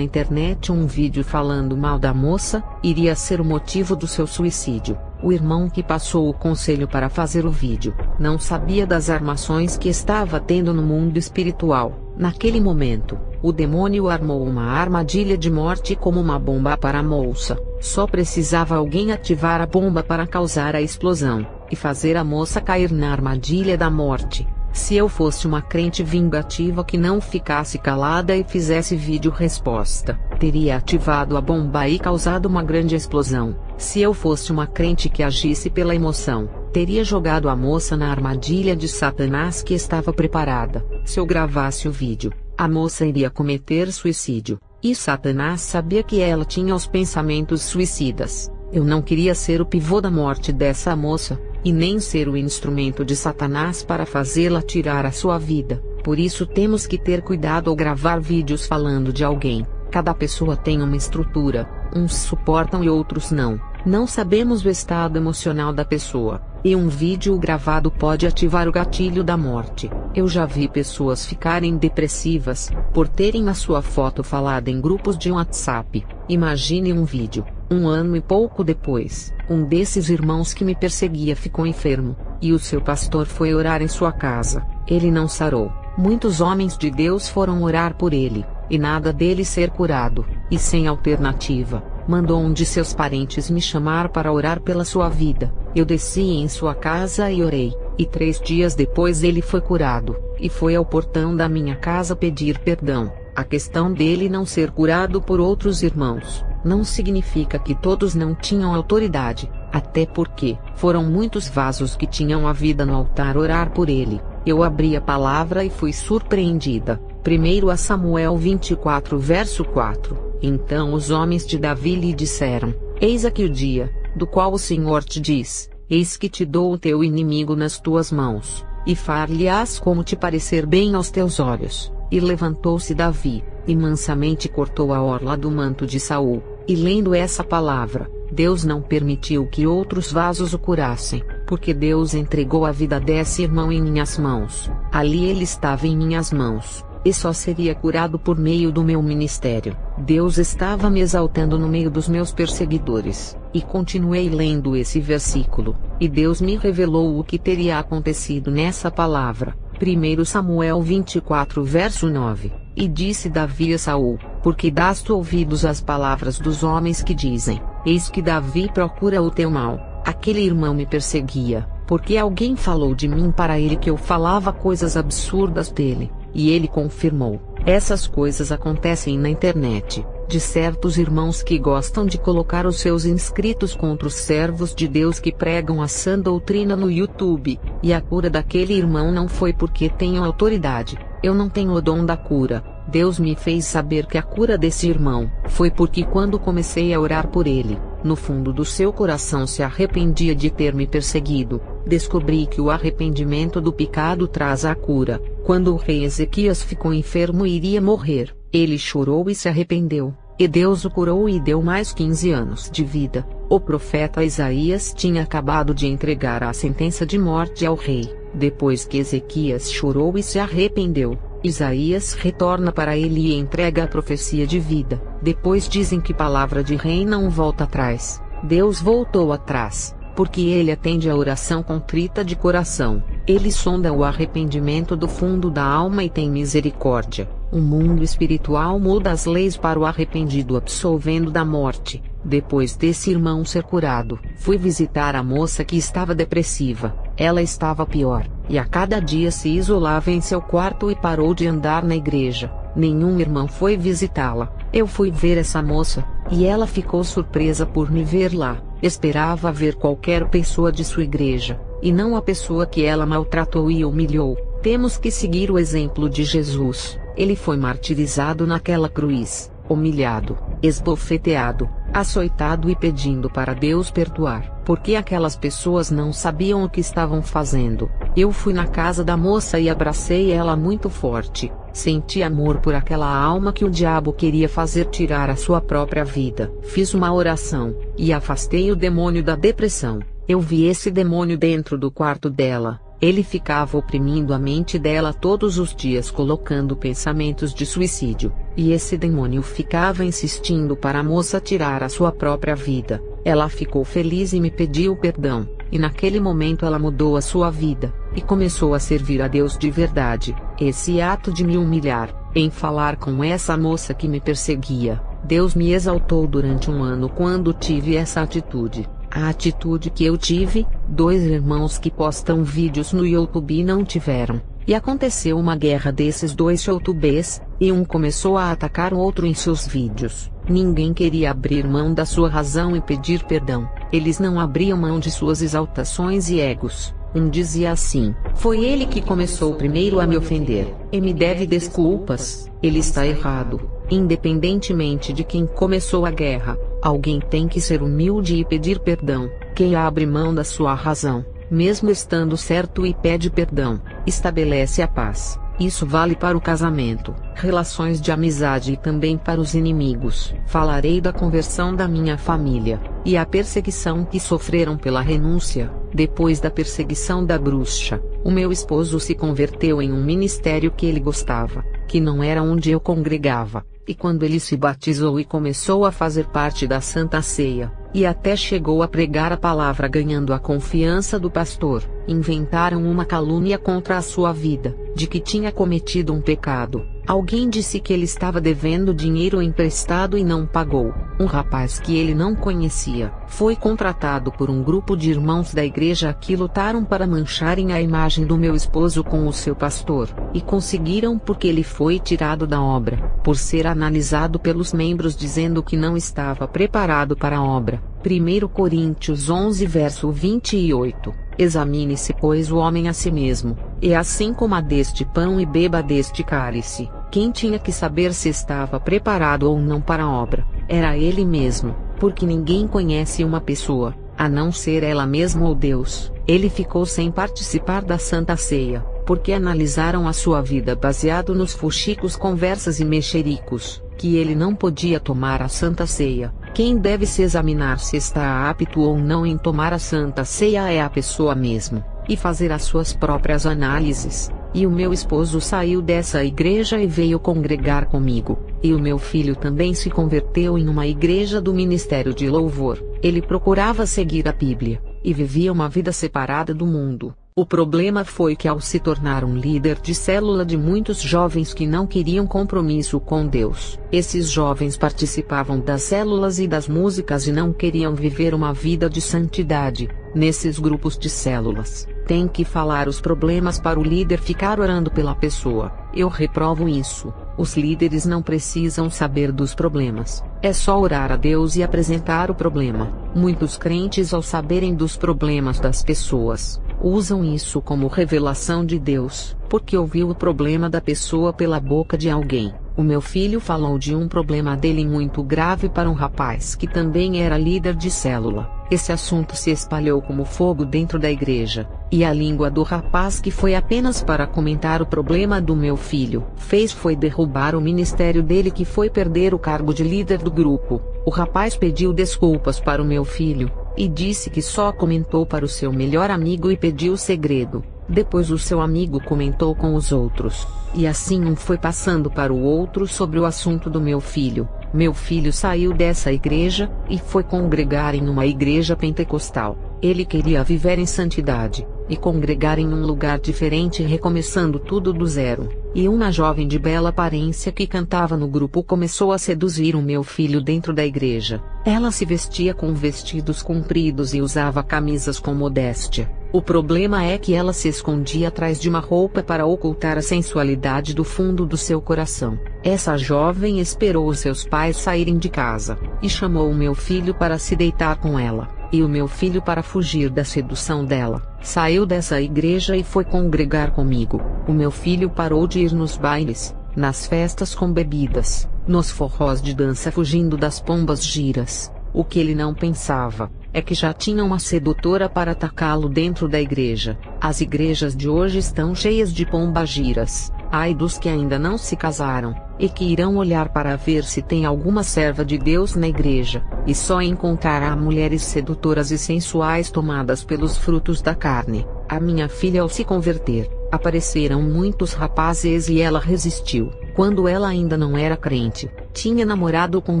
internet um vídeo falando mal da moça, iria ser o motivo do seu suicídio. O irmão que passou o conselho para fazer o vídeo, não sabia das armações que estava tendo no mundo espiritual. Naquele momento, o demônio armou uma armadilha de morte como uma bomba para a moça. Só precisava alguém ativar a bomba para causar a explosão, e fazer a moça cair na armadilha da morte. Se eu fosse uma crente vingativa que não ficasse calada e fizesse vídeo resposta, teria ativado a bomba e causado uma grande explosão. Se eu fosse uma crente que agisse pela emoção, teria jogado a moça na armadilha de Satanás que estava preparada. Se eu gravasse o vídeo, a moça iria cometer suicídio, e Satanás sabia que ela tinha os pensamentos suicidas. Eu não queria ser o pivô da morte dessa moça, e nem ser o instrumento de Satanás para fazê-la tirar a sua vida. Por isso temos que ter cuidado ao gravar vídeos falando de alguém. Cada pessoa tem uma estrutura, uns suportam e outros não. Não sabemos o estado emocional da pessoa, e um vídeo gravado pode ativar o gatilho da morte. Eu já vi pessoas ficarem depressivas, por terem a sua foto falada em grupos de WhatsApp. Imagine um vídeo. 1 ano e pouco depois, um desses irmãos que me perseguia ficou enfermo, e o seu pastor foi orar em sua casa. Ele não sarou. Muitos homens de Deus foram orar por ele, e nada dele ser curado, e sem alternativa, mandou um de seus parentes me chamar para orar pela sua vida. Eu desci em sua casa e orei, e 3 dias depois ele foi curado, e foi ao portão da minha casa pedir perdão. A questão dele não ser curado por outros irmãos não significa que todos não tinham autoridade, até porque foram muitos vasos que tinham a vida no altar orar por ele. Eu abri a palavra e fui surpreendida. 1 Samuel 24 verso 4. Então os homens de Davi lhe disseram: Eis aqui o dia, do qual o Senhor te diz: Eis que te dou o teu inimigo nas tuas mãos, e far-lhe-ás como te parecer bem aos teus olhos. E levantou-se Davi, e mansamente cortou a orla do manto de Saul. E lendo essa palavra, Deus não permitiu que outros vasos o curassem, porque Deus entregou a vida desse irmão em minhas mãos. Ali ele estava em minhas mãos, e só seria curado por meio do meu ministério. Deus estava me exaltando no meio dos meus perseguidores. E continuei lendo esse versículo, e Deus me revelou o que teria acontecido nessa palavra. 1 Samuel 24 verso 9. E disse Davi a Saul: Por que das tu ouvidos às palavras dos homens que dizem: Eis que Davi procura o teu mal? Aquele irmão me perseguia, porque alguém falou de mim para ele que eu falava coisas absurdas dele, e ele confirmou. Essas coisas acontecem na internet, de certos irmãos que gostam de colocar os seus inscritos contra os servos de Deus que pregam a sã doutrina no YouTube, e a cura daquele irmão não foi porque tenho autoridade. Eu não tenho o dom da cura. Deus me fez saber que a cura desse irmão foi porque quando comecei a orar por ele, no fundo do seu coração se arrependia de ter me perseguido. Descobri que o arrependimento do pecado traz a cura. Quando o rei Ezequias ficou enfermo e iria morrer, ele chorou e se arrependeu, e Deus o curou e deu mais 15 anos de vida. O profeta Isaías tinha acabado de entregar a sentença de morte ao rei. Depois que Ezequias chorou e se arrependeu, Isaías retorna para ele e entrega a profecia de vida. Depois dizem que palavra de rei não volta atrás. Deus voltou atrás, porque ele atende a oração contrita de coração. Ele sonda o arrependimento do fundo da alma e tem misericórdia. O mundo espiritual muda as leis para o arrependido, absolvendo da morte. Depois desse irmão ser curado, fui visitar a moça que estava depressiva. Ela estava pior, e a cada dia se isolava em seu quarto e parou de andar na igreja. Nenhum irmão foi visitá-la. Eu fui ver essa moça, e ela ficou surpresa por me ver lá. Esperava ver qualquer pessoa de sua igreja, e não a pessoa que ela maltratou e humilhou. Temos que seguir o exemplo de Jesus. Ele foi martirizado naquela cruz, humilhado, esbofeteado, açoitado e pedindo para Deus perdoar, porque aquelas pessoas não sabiam o que estavam fazendo. Eu fui na casa da moça e abracei ela muito forte. Senti amor por aquela alma que o diabo queria fazer tirar a sua própria vida. Fiz uma oração, e afastei o demônio da depressão. Eu vi esse demônio dentro do quarto dela. Ele ficava oprimindo a mente dela todos os dias, colocando pensamentos de suicídio, e esse demônio ficava insistindo para a moça tirar a sua própria vida. Ela ficou feliz e me pediu perdão, e naquele momento ela mudou a sua vida, e começou a servir a Deus de verdade. Esse ato de me humilhar, em falar com essa moça que me perseguia, Deus me exaltou durante um ano quando tive essa atitude. A atitude que eu tive, 2 irmãos que postam vídeos no YouTube não tiveram, e aconteceu uma guerra desses 2 youtubers, e um começou a atacar o outro em seus vídeos. Ninguém queria abrir mão da sua razão e pedir perdão. Eles não abriam mão de suas exaltações e egos. Um dizia assim: foi ele que começou primeiro a me ofender, e me deve desculpas. Ele está errado. Independentemente de quem começou a guerra, alguém tem que ser humilde e pedir perdão. Quem abre mão da sua razão, mesmo estando certo, e pede perdão, estabelece a paz. Isso vale para o casamento, relações de amizade e também para os inimigos. Falarei da conversão da minha família, e a perseguição que sofreram pela renúncia. Depois da perseguição da bruxa, o meu esposo se converteu em um ministério que ele gostava, que não era onde eu congregava. E quando ele se batizou e começou a fazer parte da Santa Ceia, e até chegou a pregar a palavra ganhando a confiança do pastor, inventaram uma calúnia contra a sua vida, de que tinha cometido um pecado. Alguém disse que ele estava devendo dinheiro emprestado e não pagou. Um rapaz que ele não conhecia, foi contratado por um grupo de irmãos da igreja que lutaram para mancharem a imagem do meu esposo com o seu pastor, e conseguiram porque ele foi tirado da obra, por ser analisado pelos membros dizendo que não estava preparado para a obra. 1 Coríntios 11 verso 28. Examine-se, pois, o homem a si mesmo, e assim coma deste pão e beba deste cálice. Quem tinha que saber se estava preparado ou não para a obra, era ele mesmo, porque ninguém conhece uma pessoa, a não ser ela mesma ou Deus. Ele ficou sem participar da Santa Ceia, porque analisaram a sua vida baseado nos fuxicos, conversas e mexericos, que ele não podia tomar a Santa Ceia. Quem deve se examinar se está apto ou não em tomar a Santa Ceia é a pessoa mesmo, e fazer as suas próprias análises. E o meu esposo saiu dessa igreja e veio congregar comigo, e o meu filho também se converteu em uma igreja do Ministério de Louvor. Ele procurava seguir a Bíblia, e vivia uma vida separada do mundo. O problema foi que, ao se tornar um líder de célula de muitos jovens que não queriam compromisso com Deus, esses jovens participavam das células e das músicas e não queriam viver uma vida de santidade. Nesses grupos de células, tem que falar os problemas para o líder ficar orando pela pessoa. Eu reprovo isso. Os líderes não precisam saber dos problemas, é só orar a Deus e apresentar o problema. Muitos crentes, ao saberem dos problemas das pessoas, usam isso como revelação de Deus, porque ouviu o problema da pessoa pela boca de alguém. O meu filho falou de um problema dele muito grave para um rapaz que também era líder de célula. Esse assunto se espalhou como fogo dentro da igreja, e a língua do rapaz, que foi apenas para comentar o problema do meu filho, foi derrubar o ministério dele, que foi perder o cargo de líder do grupo. O rapaz pediu desculpas para o meu filho, e disse que só comentou para o seu melhor amigo e pediu segredo. Depois o seu amigo comentou com os outros, e assim um foi passando para o outro sobre o assunto do meu filho. Meu filho saiu dessa igreja, e foi congregar em uma igreja pentecostal. Ele queria viver em santidade, e congregar em um lugar diferente, recomeçando tudo do zero. E uma jovem de bela aparência que cantava no grupo começou a seduzir o meu filho dentro da igreja. Ela se vestia com vestidos compridos e usava camisas com modéstia. O problema é que ela se escondia atrás de uma roupa para ocultar a sensualidade do fundo do seu coração. Essa jovem esperou os seus pais saírem de casa, e chamou o meu filho para se deitar com ela, e o meu filho, para fugir da sedução dela, saiu dessa igreja e foi congregar comigo. O meu filho parou de ir nos bailes, nas festas com bebidas, nos forrós de dança, fugindo das pombas giras. O que ele não pensava é que já tinha uma sedutora para atacá-lo dentro da igreja. As igrejas de hoje estão cheias de pombagiras. Ai dos que ainda não se casaram, e que irão olhar para ver se tem alguma serva de Deus na igreja, e só encontrará mulheres sedutoras e sensuais tomadas pelos frutos da carne. A minha filha, ao se converter, apareceram muitos rapazes e ela resistiu. Quando ela ainda não era crente, tinha namorado com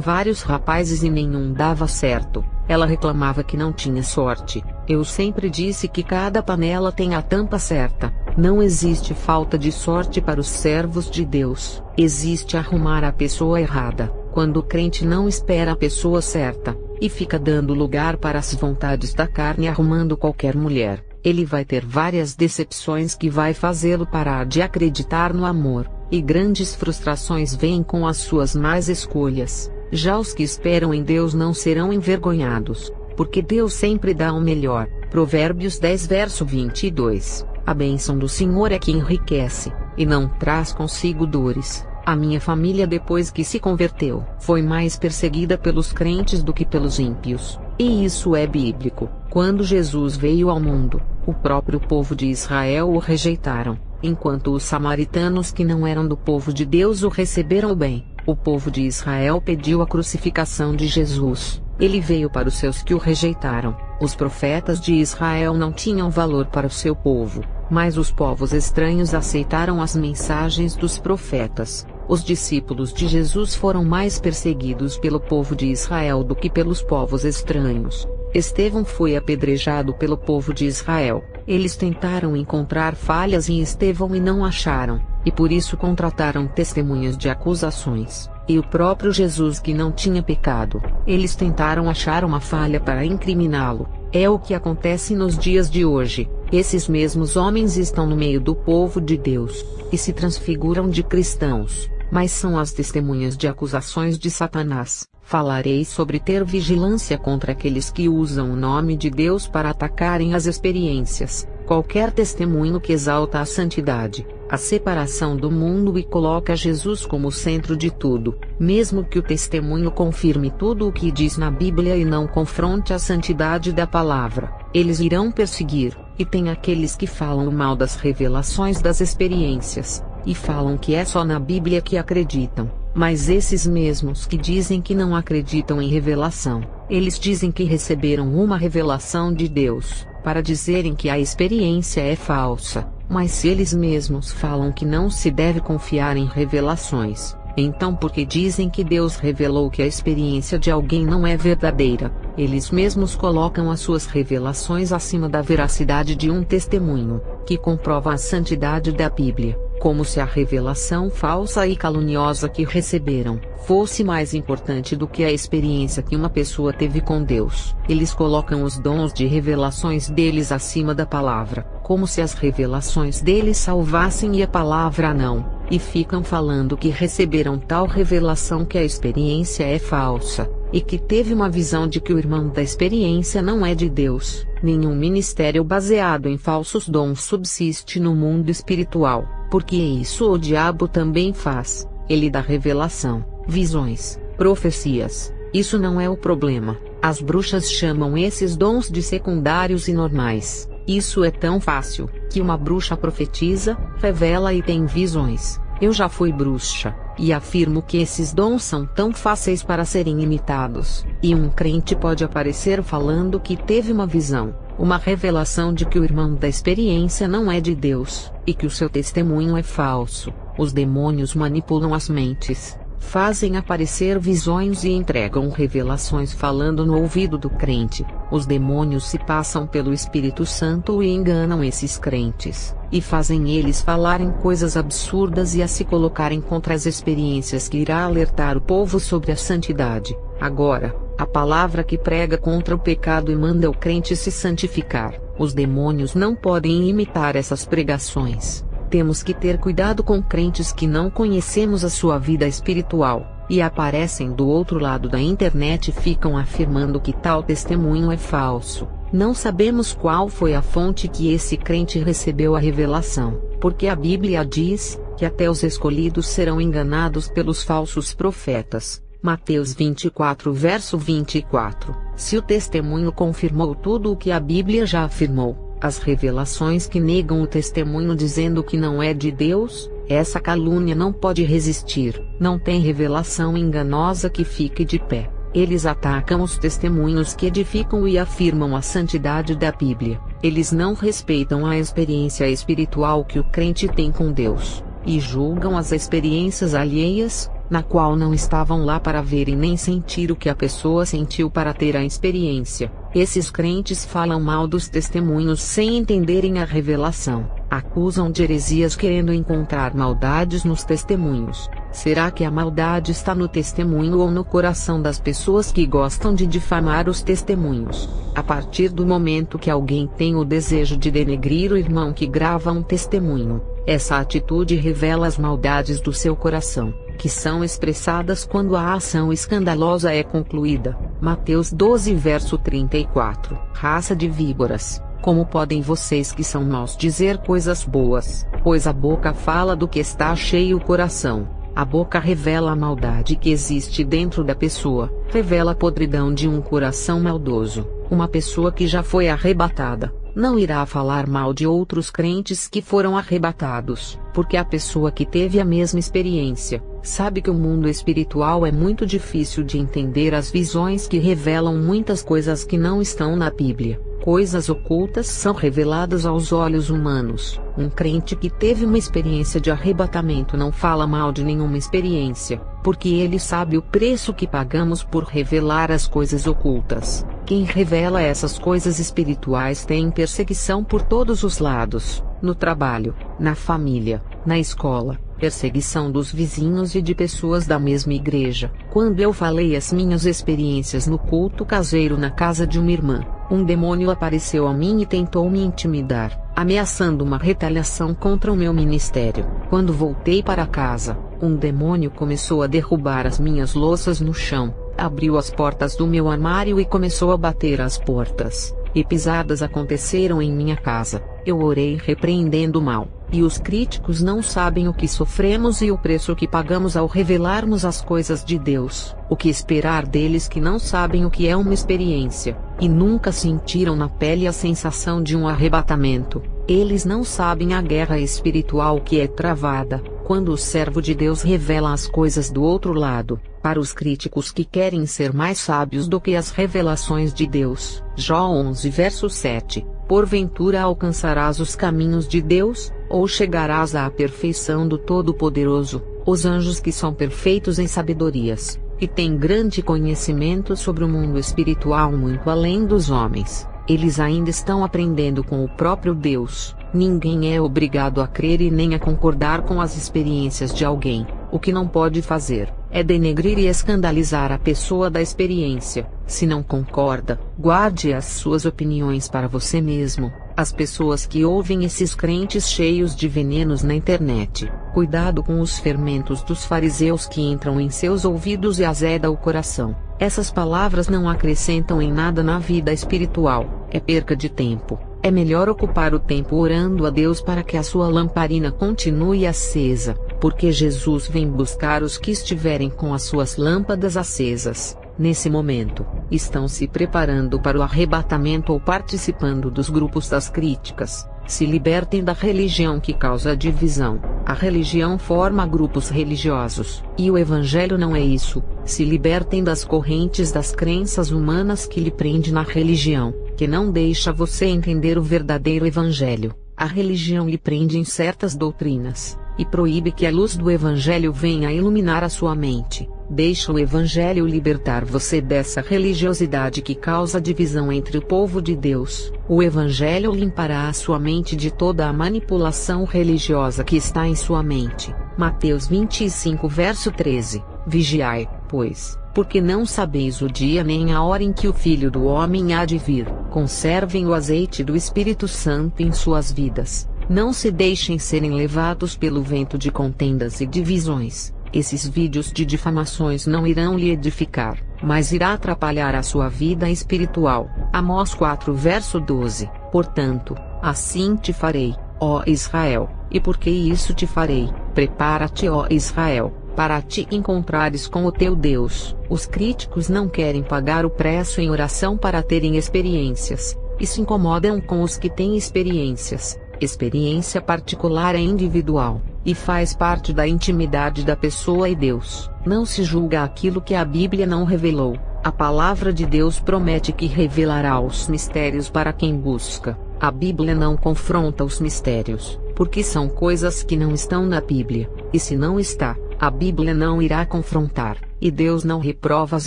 vários rapazes e nenhum dava certo. Ela reclamava que não tinha sorte. Eu sempre disse que cada panela tem a tampa certa. Não existe falta de sorte para os servos de Deus. Existe arrumar a pessoa errada, quando o crente não espera a pessoa certa, e fica dando lugar para as vontades da carne arrumando qualquer mulher. Ele vai ter várias decepções que vai fazê-lo parar de acreditar no amor, e grandes frustrações vêm com as suas más escolhas. Já os que esperam em Deus não serão envergonhados, porque Deus sempre dá o melhor. Provérbios 10 verso 22. A bênção do Senhor é que enriquece, e não traz consigo dores. A minha família, depois que se converteu, foi mais perseguida pelos crentes do que pelos ímpios. E isso é bíblico. Quando Jesus veio ao mundo, o próprio povo de Israel o rejeitaram, enquanto os samaritanos, que não eram do povo de Deus, o receberam bem. O povo de Israel pediu a crucificação de Jesus. Ele veio para os seus que o rejeitaram. Os profetas de Israel não tinham valor para o seu povo, mas os povos estranhos aceitaram as mensagens dos profetas. Os discípulos de Jesus foram mais perseguidos pelo povo de Israel do que pelos povos estranhos. Estevão foi apedrejado pelo povo de Israel. Eles tentaram encontrar falhas em Estevão e não acharam, e por isso contrataram testemunhas de acusações. E o próprio Jesus, que não tinha pecado, eles tentaram achar uma falha para incriminá-lo. É o que acontece nos dias de hoje. Esses mesmos homens estão no meio do povo de Deus, e se transfiguram de cristãos, mas são as testemunhas de acusações de Satanás. Falarei sobre ter vigilância contra aqueles que usam o nome de Deus para atacarem as experiências. Qualquer testemunho que exalta a santidade, a separação do mundo e coloca Jesus como o centro de tudo, mesmo que o testemunho confirme tudo o que diz na Bíblia e não confronte a santidade da palavra, eles irão perseguir. E tem aqueles que falam mal das revelações das experiências, e falam que é só na Bíblia que acreditam. Mas esses mesmos que dizem que não acreditam em revelação, eles dizem que receberam uma revelação de Deus, para dizerem que a experiência é falsa. Mas se eles mesmos falam que não se deve confiar em revelações, então por que dizem que Deus revelou que a experiência de alguém não é verdadeira? Eles mesmos colocam as suas revelações acima da veracidade de um testemunho, que comprova a santidade da Bíblia, como se a revelação falsa e caluniosa que receberam fosse mais importante do que a experiência que uma pessoa teve com Deus. Eles colocam os dons de revelações deles acima da palavra, como se as revelações deles salvassem e a palavra não, e ficam falando que receberam tal revelação que a experiência é falsa, e que teve uma visão de que o irmão da experiência não é de Deus. Nenhum ministério baseado em falsos dons subsiste no mundo espiritual, porque isso o diabo também faz. Ele dá revelação, visões, profecias. Isso não é o problema. As bruxas chamam esses dons de secundários e normais. Isso é tão fácil, que uma bruxa profetiza, revela e tem visões. Eu já fui bruxa, e afirmo que esses dons são tão fáceis para serem imitados. E um crente pode aparecer falando que teve uma visão, uma revelação de que o irmão da experiência não é de Deus, e que o seu testemunho é falso. Os demônios manipulam as mentes, fazem aparecer visões e entregam revelações falando no ouvido do crente, Os demônios se passam pelo Espírito Santo e enganam esses crentes, e fazem eles falarem coisas absurdas e a se colocarem contra as experiências que irá alertar o povo sobre a santidade. Agora, a palavra que prega contra o pecado e manda o crente se santificar. Os demônios não podem imitar essas pregações. Temos que ter cuidado com crentes que não conhecemos a sua vida espiritual, e aparecem do outro lado da internet e ficam afirmando que tal testemunho é falso. Não sabemos qual foi a fonte que esse crente recebeu a revelação, porque a Bíblia diz que até os escolhidos serão enganados pelos falsos profetas. Mateus 24 verso 24. Se o testemunho confirmou tudo o que a Bíblia já afirmou, as revelações que negam o testemunho dizendo que não é de Deus, essa calúnia não pode resistir. Não tem revelação enganosa que fique de pé. Eles atacam os testemunhos que edificam e afirmam a santidade da Bíblia. Eles não respeitam a experiência espiritual que o crente tem com Deus, e julgam as experiências alheias, na qual não estavam lá para ver e nem sentir o que a pessoa sentiu para ter a experiência. Esses crentes falam mal dos testemunhos sem entenderem a revelação. Acusam de heresias querendo encontrar maldades nos testemunhos. Será que a maldade está no testemunho ou no coração das pessoas que gostam de difamar os testemunhos? A partir do momento que alguém tem o desejo de denegrir o irmão que grava um testemunho, essa atitude revela as maldades do seu coração, que são expressadas quando a ação escandalosa é concluída. Mateus 12 verso 34. Raça de víboras, como podem vocês que são maus dizer coisas boas? Pois a boca fala do que está cheio o coração. A boca revela a maldade que existe dentro da pessoa, revela a podridão de um coração maldoso. Uma pessoa que já foi arrebatada não irá falar mal de outros crentes que foram arrebatados, porque a pessoa que teve a mesma experiência sabe que o mundo espiritual é muito difícil de entender. As visões que revelam muitas coisas que não estão na Bíblia. Coisas ocultas são reveladas aos olhos humanos. Um crente que teve uma experiência de arrebatamento não fala mal de nenhuma experiência, porque ele sabe o preço que pagamos por revelar as coisas ocultas. Quem revela essas coisas espirituais tem perseguição por todos os lados, no trabalho, na família, na escola, perseguição dos vizinhos e de pessoas da mesma igreja. Quando eu falei as minhas experiências no culto caseiro na casa de uma irmã, um demônio apareceu a mim e tentou me intimidar, ameaçando uma retaliação contra o meu ministério. Quando voltei para casa, um demônio começou a derrubar as minhas louças no chão, abriu as portas do meu armário e começou a bater as portas, e pisadas aconteceram em minha casa. Eu orei repreendendo o mal, e os críticos não sabem o que sofremos e o preço que pagamos ao revelarmos as coisas de Deus. O que esperar deles que não sabem o que é uma experiência, e nunca sentiram na pele a sensação de um arrebatamento? Eles não sabem a guerra espiritual que é travada quando o servo de Deus revela as coisas do outro lado. Para os críticos que querem ser mais sábios do que as revelações de Deus, Jó 11 verso 7, porventura alcançarás os caminhos de Deus, ou chegarás à perfeição do Todo-Poderoso? Os anjos que são perfeitos em sabedorias, e têm grande conhecimento sobre o mundo espiritual muito além dos homens, eles ainda estão aprendendo com o próprio Deus. Ninguém é obrigado a crer e nem a concordar com as experiências de alguém. O que não pode fazer é denegrir e escandalizar a pessoa da experiência. Se não concorda, guarde as suas opiniões para você mesmo. As pessoas que ouvem esses crentes cheios de venenos na internet, cuidado com os fermentos dos fariseus que entram em seus ouvidos e azeda o coração. Essas palavras não acrescentam em nada na vida espiritual, é perca de tempo. É melhor ocupar o tempo orando a Deus para que a sua lamparina continue acesa, porque Jesus vem buscar os que estiverem com as suas lâmpadas acesas. Nesse momento, estão se preparando para o arrebatamento ou participando dos grupos das críticas. Se libertem da religião que causa divisão. A religião forma grupos religiosos, e o Evangelho não é isso. Se libertem das correntes das crenças humanas que lhe prende na religião, que não deixa você entender o verdadeiro Evangelho. A religião lhe prende em certas doutrinas, e proíbe que a luz do Evangelho venha iluminar a sua mente. Deixa o Evangelho libertar você dessa religiosidade que causa divisão entre o povo de Deus. O Evangelho limpará a sua mente de toda a manipulação religiosa que está em sua mente. Mateus 25 verso 13. Vigiai, pois, porque não sabeis o dia nem a hora em que o Filho do Homem há de vir. Conservem o azeite do Espírito Santo em suas vidas. Não se deixem serem levados pelo vento de contendas e divisões. Esses vídeos de difamações não irão lhe edificar, mas irá atrapalhar a sua vida espiritual. Amós 4 verso 12. Portanto, assim te farei, ó Israel, e porque isso te farei, prepara-te, ó Israel, para te encontrares com o teu Deus. Os críticos não querem pagar o preço em oração para terem experiências, e se incomodam com os que têm experiências. Experiência particular é individual, e faz parte da intimidade da pessoa e Deus. Não se julga aquilo que a Bíblia não revelou. A palavra de Deus promete que revelará os mistérios para quem busca. A Bíblia não confronta os mistérios, porque são coisas que não estão na Bíblia, e se não está, a Bíblia não irá confrontar, e Deus não reprova as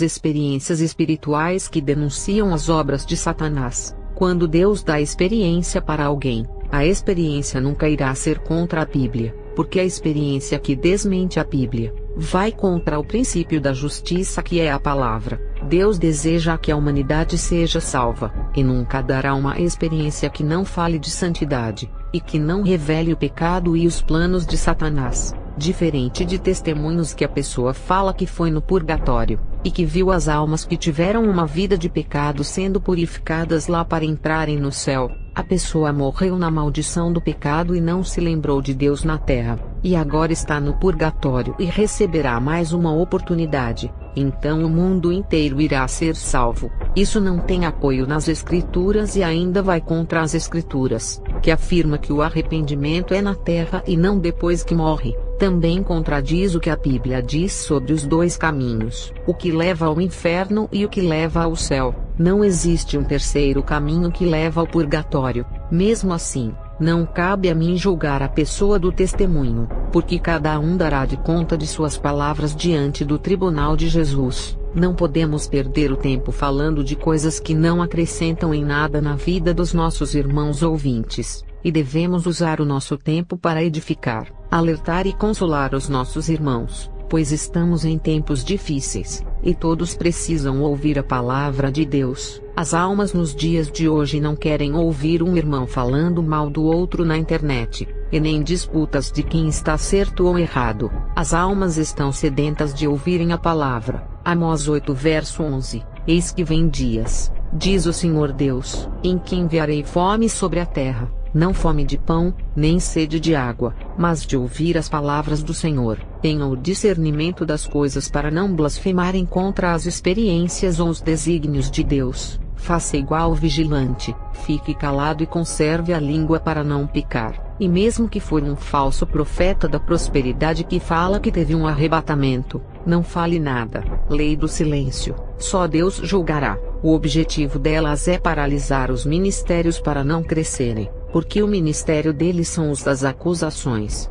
experiências espirituais que denunciam as obras de Satanás. Quando Deus dá experiência para alguém, a experiência nunca irá ser contra a Bíblia, porque a experiência que desmente a Bíblia, vai contra o princípio da justiça que é a palavra. Deus deseja que a humanidade seja salva, e nunca dará uma experiência que não fale de santidade, e que não revele o pecado e os planos de Satanás. Diferente de testemunhos que a pessoa fala que foi no purgatório, e que viu as almas que tiveram uma vida de pecado sendo purificadas lá para entrarem no céu. A pessoa morreu na maldição do pecado e não se lembrou de Deus na terra, e agora está no purgatório e receberá mais uma oportunidade. Então o mundo inteiro irá ser salvo. Isso não tem apoio nas Escrituras e ainda vai contra as Escrituras, que afirma que o arrependimento é na terra e não depois que morre. Também contradiz o que a Bíblia diz sobre os dois caminhos, o que leva ao inferno e o que leva ao céu. Não existe um terceiro caminho que leva ao purgatório. Mesmo assim, não cabe a mim julgar a pessoa do testemunho, porque cada um dará de conta de suas palavras diante do tribunal de Jesus. Não podemos perder o tempo falando de coisas que não acrescentam em nada na vida dos nossos irmãos ouvintes, e devemos usar o nosso tempo para edificar, alertar e consolar os nossos irmãos, pois estamos em tempos difíceis, e todos precisam ouvir a palavra de Deus. As almas nos dias de hoje não querem ouvir um irmão falando mal do outro na internet, e nem disputas de quem está certo ou errado. As almas estão sedentas de ouvirem a palavra. Amós 8 verso 11. Eis que vem dias, diz o Senhor Deus, em que enviarei fome sobre a terra, não fome de pão, nem sede de água, mas de ouvir as palavras do Senhor. Tenham o discernimento das coisas para não blasfemarem contra as experiências ou os desígnios de Deus. Faça igual vigilante, fique calado e conserve a língua para não pecar. E mesmo que for um falso profeta da prosperidade que fala que teve um arrebatamento, não fale nada. Lei do silêncio. Só Deus julgará. O objetivo delas é paralisar os ministérios para não crescerem, porque o ministério deles são os das acusações.